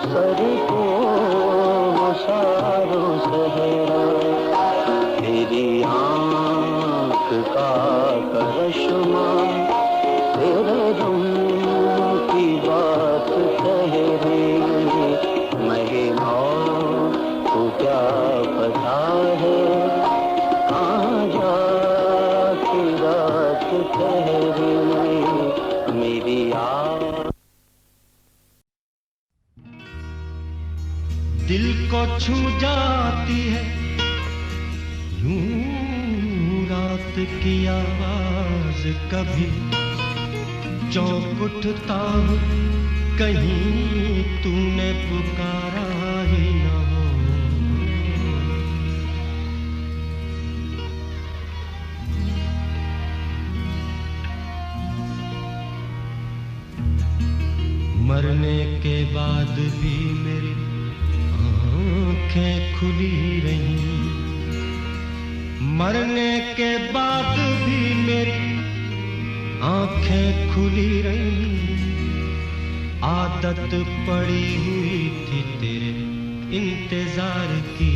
सर को सारो सहरा, तेरी आँख का करिश्मा तेरे दम की बात ठहरे, महीनों को क्या पता है कहाँ जाके रात ठहरे, मेरी याद। दिल को छू जाती है यूं रात की आवाज कभी चौंक उठता हूँ, कहीं तूने पुकारा ही न हो। मरने के बाद भी मेरी आंखें खुली रहीं, मरने के बाद भी मेरी आंखें खुली रहीं। आदत पड़ी हुई थी तेरे इंतजार की,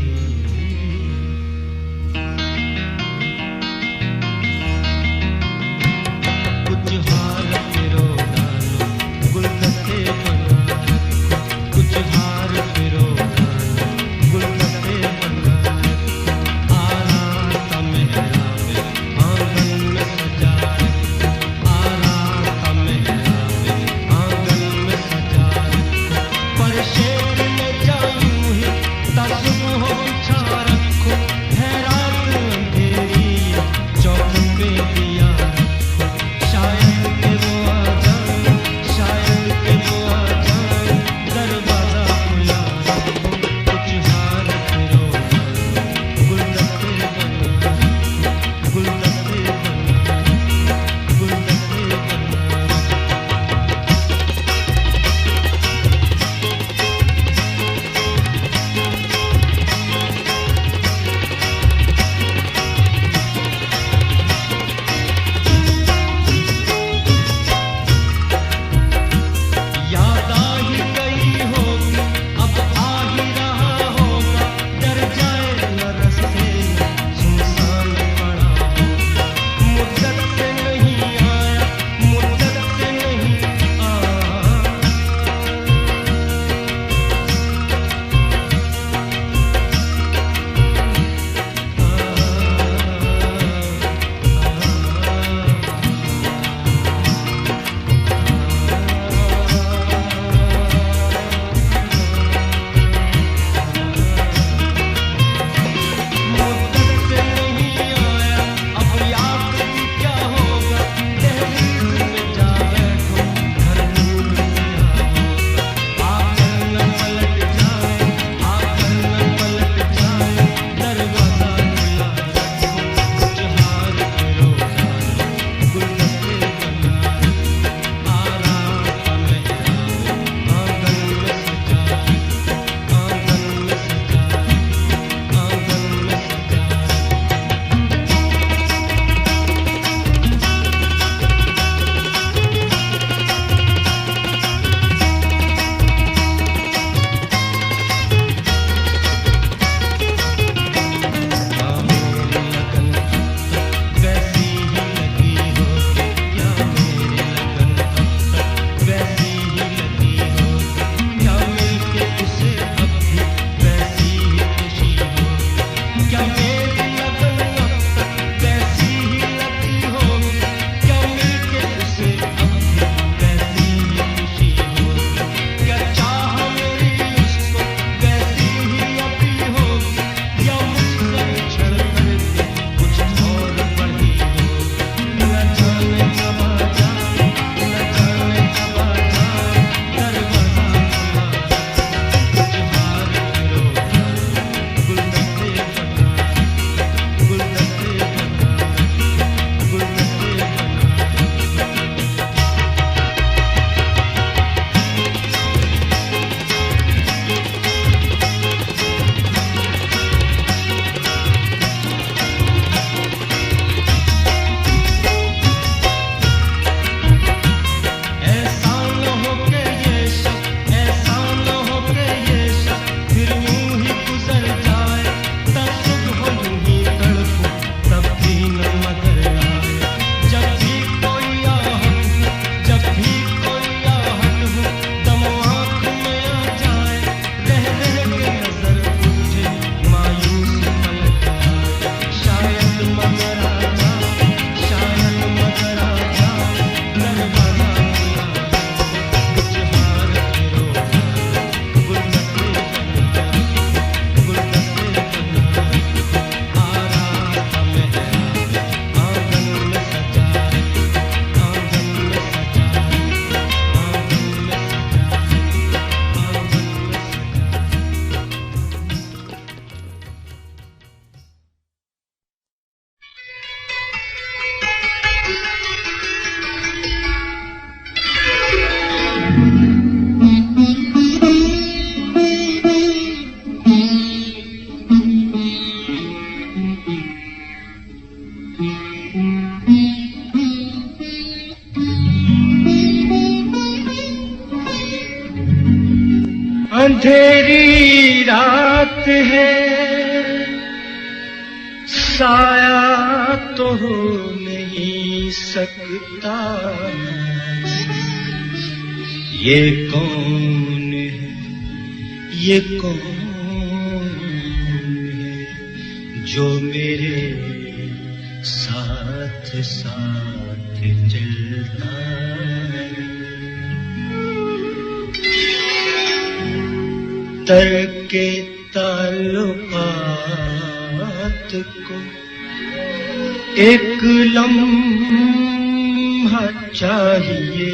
कुछ हार फिरो डालो गुलदस्ते बना रखो, कुछ हार फिरो डालो गुलदस्ते बना रखो। आराम का मेहराब आंगन में सजा रखो, आराम का मेहराब आंगन में सजा रखो। पर शेर में जाऊं ही तसुम हो बिछा रखो, है रात अंधेरी चौक पे दिया रखो। शायद के वो आ जाए, शायद के वो आ जाए, दरवाजा खुला रखो। कुछ हार फिरो डालो गुलदस्ते बना रखो, गुलदस्ते बना रखो, गुलदस्ते बना रखो। अंधेरी रात है, साया तो हो नहीं सकता। ये कौन है, ये कौन है जो मेरे साथ साथ चलता है। तरके ताल्लुकात को एक लम्हा चाहिए,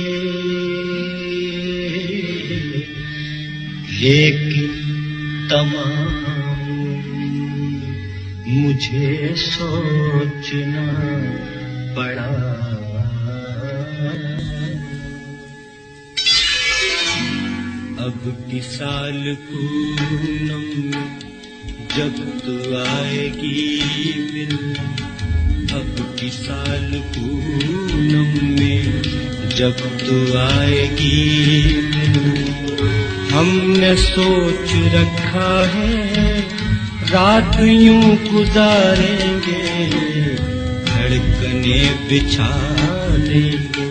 लेकिन तमाम मुझे सोचना पड़ा। अब की साल पूनम में जब तू आएगी मिल, अब की साल पूनम में जब तू आएगी मिल, हमने सोच रखा है रात यूं गुजारेंगे, धड़कने बिछा देंगे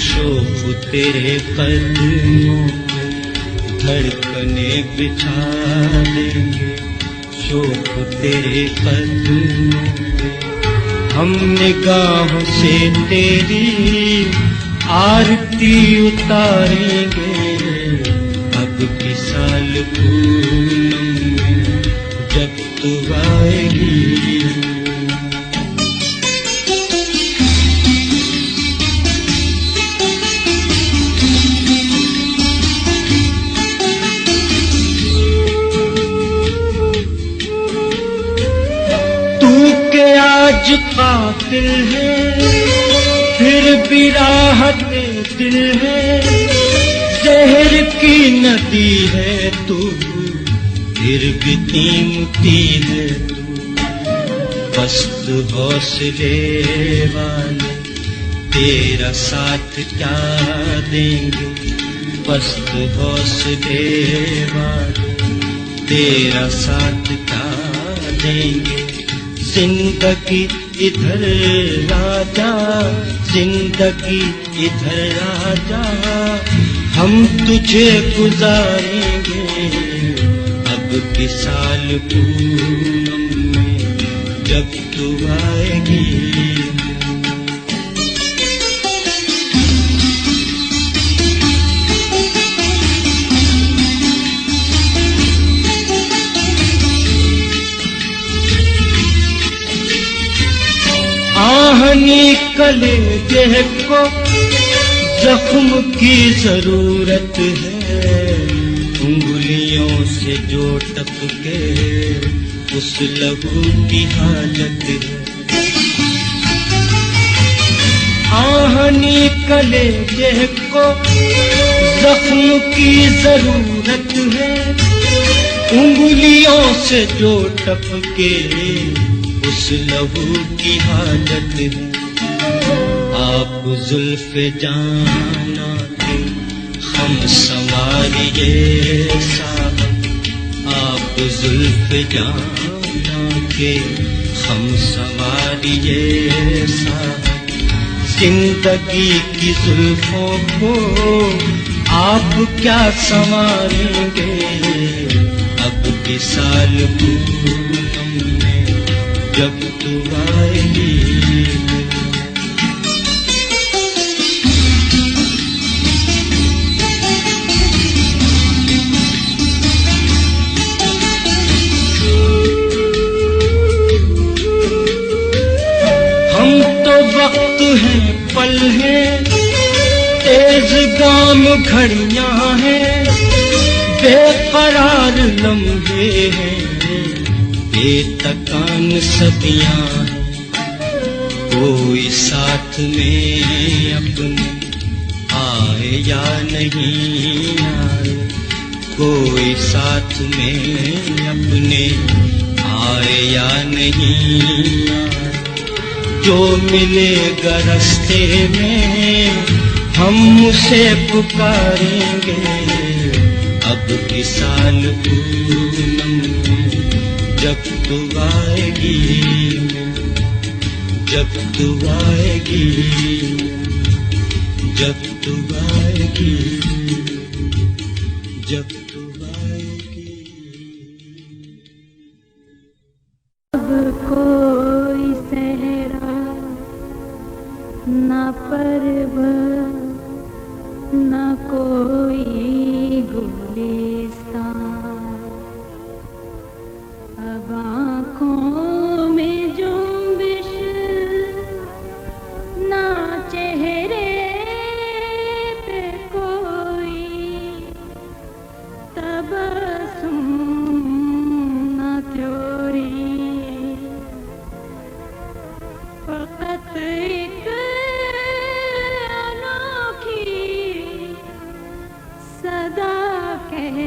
शोक तेरे कदमों पे, धड़कने बिछा देंगे शोक तेरे कदमों पे। हम निगाहों से तेरी आरती उतारेंगे, अब की साल पूनम में जब तू आएगी। आज कातिल है फिर भी राहत दिल है, जहर की नदी है तू फिर भी कीमती है तू। पस्त हौसले वाले तेरा साथ क्या देंगे, पस्त हौसले वाले तेरा साथ क्या देंगे। जिंदगी इधर राजा, जिंदगी इधर आजा, हम तुझे गुजारेंगे अब की साल पूनम में जब तू आएगी। आहनी कलेजे को जख्म की जरूरत है, उंगलियों से जो टपके उस लहू की हाजत है। आहनी कलेजे को जख्म की जरूरत है, उंगलियों से जो टपके उस लहू की हाजत है। आप जुल्फ़े जाना के हम संवारिए साहब, आप जुल्फ़े जाना के हम संवारिए साहब। जिंदगी की जुल्फ़ों को आप क्या संवारेंगे, अब की साल पूनम में जब तू आएगी। हम तो वक्त हैं पल हैं, तेज गाम घड़ियां हैं, बेकरार लम्हे हैं, बेतकान सदियां हैं। कोई साथ में अपने आए या नहीं आए, कोई साथ में अपने आए या नहीं आए। जो मिलेगा रास्ते में हम उसे पुकारेंगे, अब की साल पूनम जब तू आएगी, जब तू आएगी, जब तू आएगी, जब तू आएगी। अब कोई सहरा ना पर्वत ना कोई गुलिस्तान, अब आँखों में जुम्बिश ना चेहरे पे कोई तबस्सुम ना थ्योरी, फकत एक अनोखी सदा कह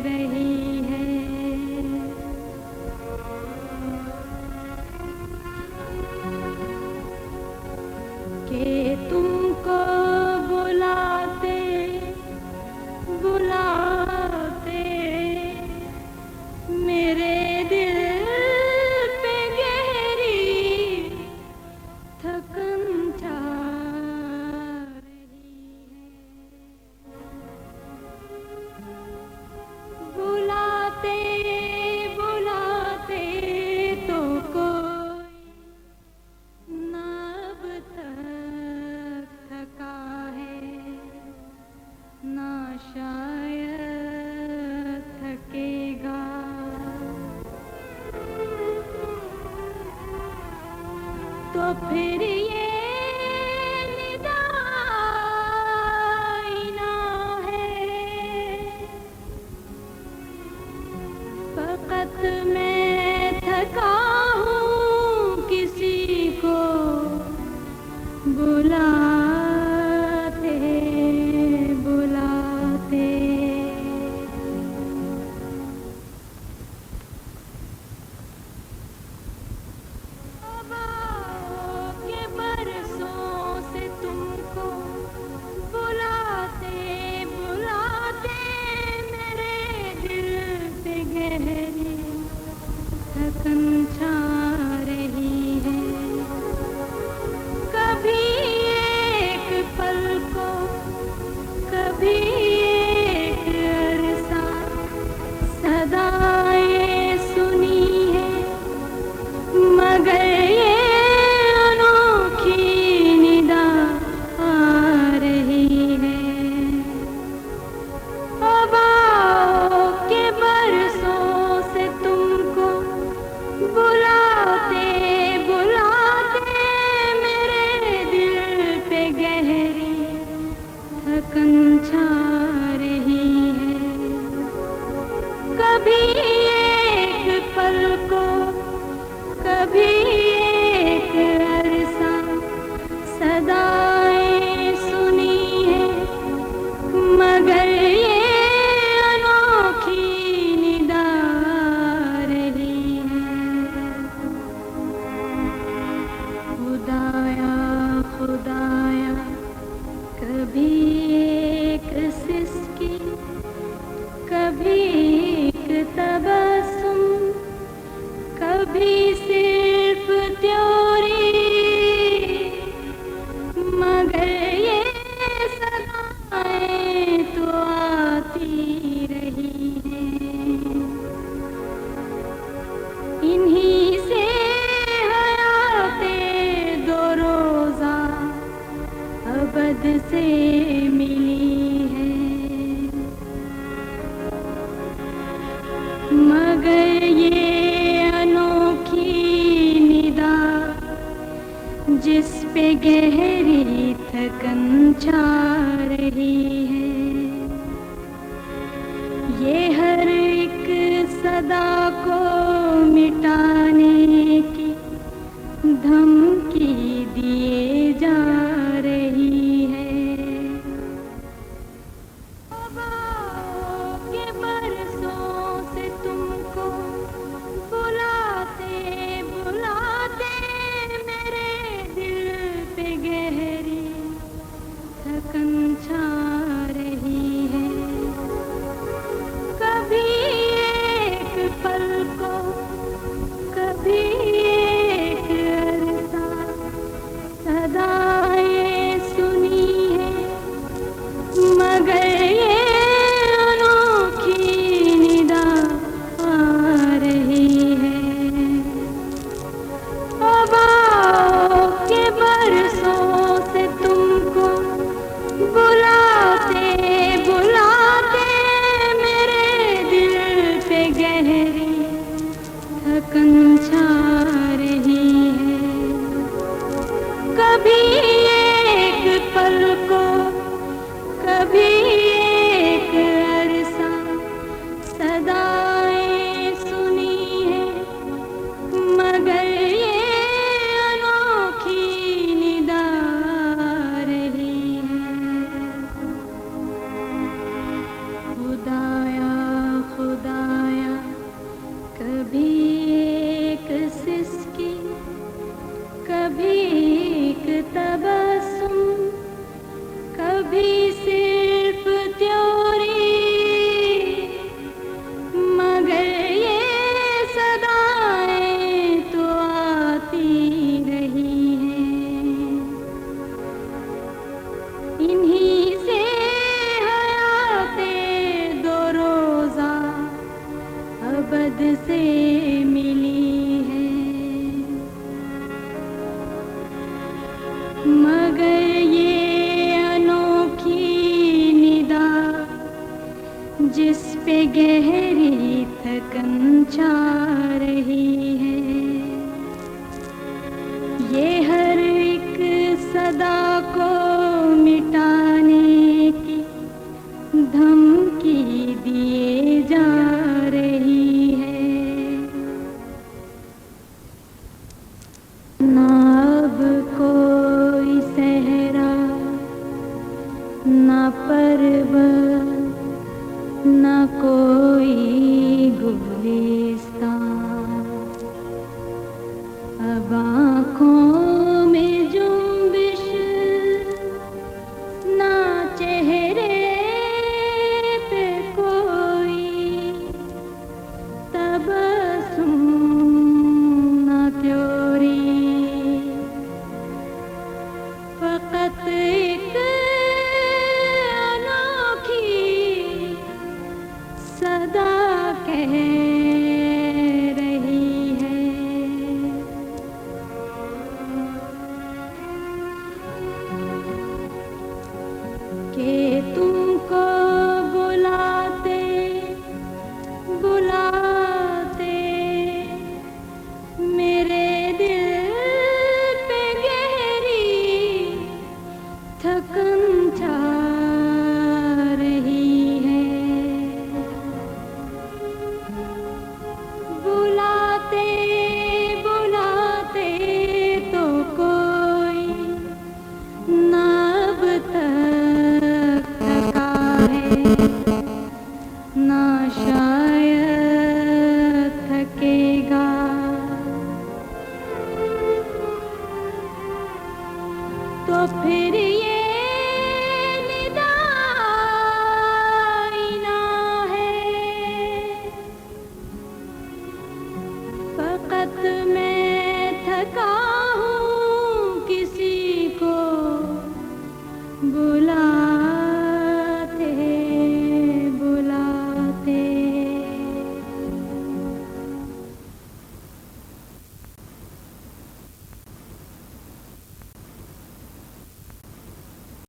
रही है, कि तुमको बुलाते बुलाते मेरे दिल पे गहरी थकन छा रही है, बुलाते बुलाते तो कोई ना अब तक थका है, ना शायद थकेगा, तो फिर ये निदाई ना है, फकत मैं थका हूँ किसी को बुलाते बुलाते। के बरसों से तुमको बुलाते बुलाते मेरे दिल पे गहरी थकन छा रही है, कभी एक पल को कभी एक अरसा सदाएं सुनी है, मगर ये अनोखी निदा आ रही है, अब आओ के बरसों से तुमको बुलाते बुलाते मेरे दिल पे गहरी थकन छा रही है, कभी एक पल को कभी एक अरसा सदाएं सुनी है, मगर ये अनोखी निदा रही है, खुदाया खुदाया कभी एक सिसकी कभी एक तबस्सुम, कभी सिर्फ त्योरी, मगर ये सदाएं तो आती रही हैं, इन्हीं से हयाते दो रोजा अबद से मिली है, मगर ये अनोखी निदा जिस पे गहरी थकन छा रही है, ये हर एक सदा को मिटाने की धमकी दिए जा रही है, के बरसों से तुमको बुलाते बुलाते मेरे दिल पे गहरी थकन छा रही है, हद से मिली है, मगर ये अनोखी निदा जिस पे गहरी थकन छा रही है, ये हर एक सदा को मिटाने की धमकी दिए जा रही है। ना अब कोई सहरा, ना पर्वत, ना कोई गुलिस्तान, अब आँखों में जुम्बिश, ना चेहरे पे कोई तबस्सुम, ना त्योरी, फकत एक अनोखी सदा कह रही है। कि तुमको बुलाते बुलाते मेरे दिल पे गहरी थकन छा रही है। बुलाते बुलाते तो कोई ना अब तक थका है, ना शायद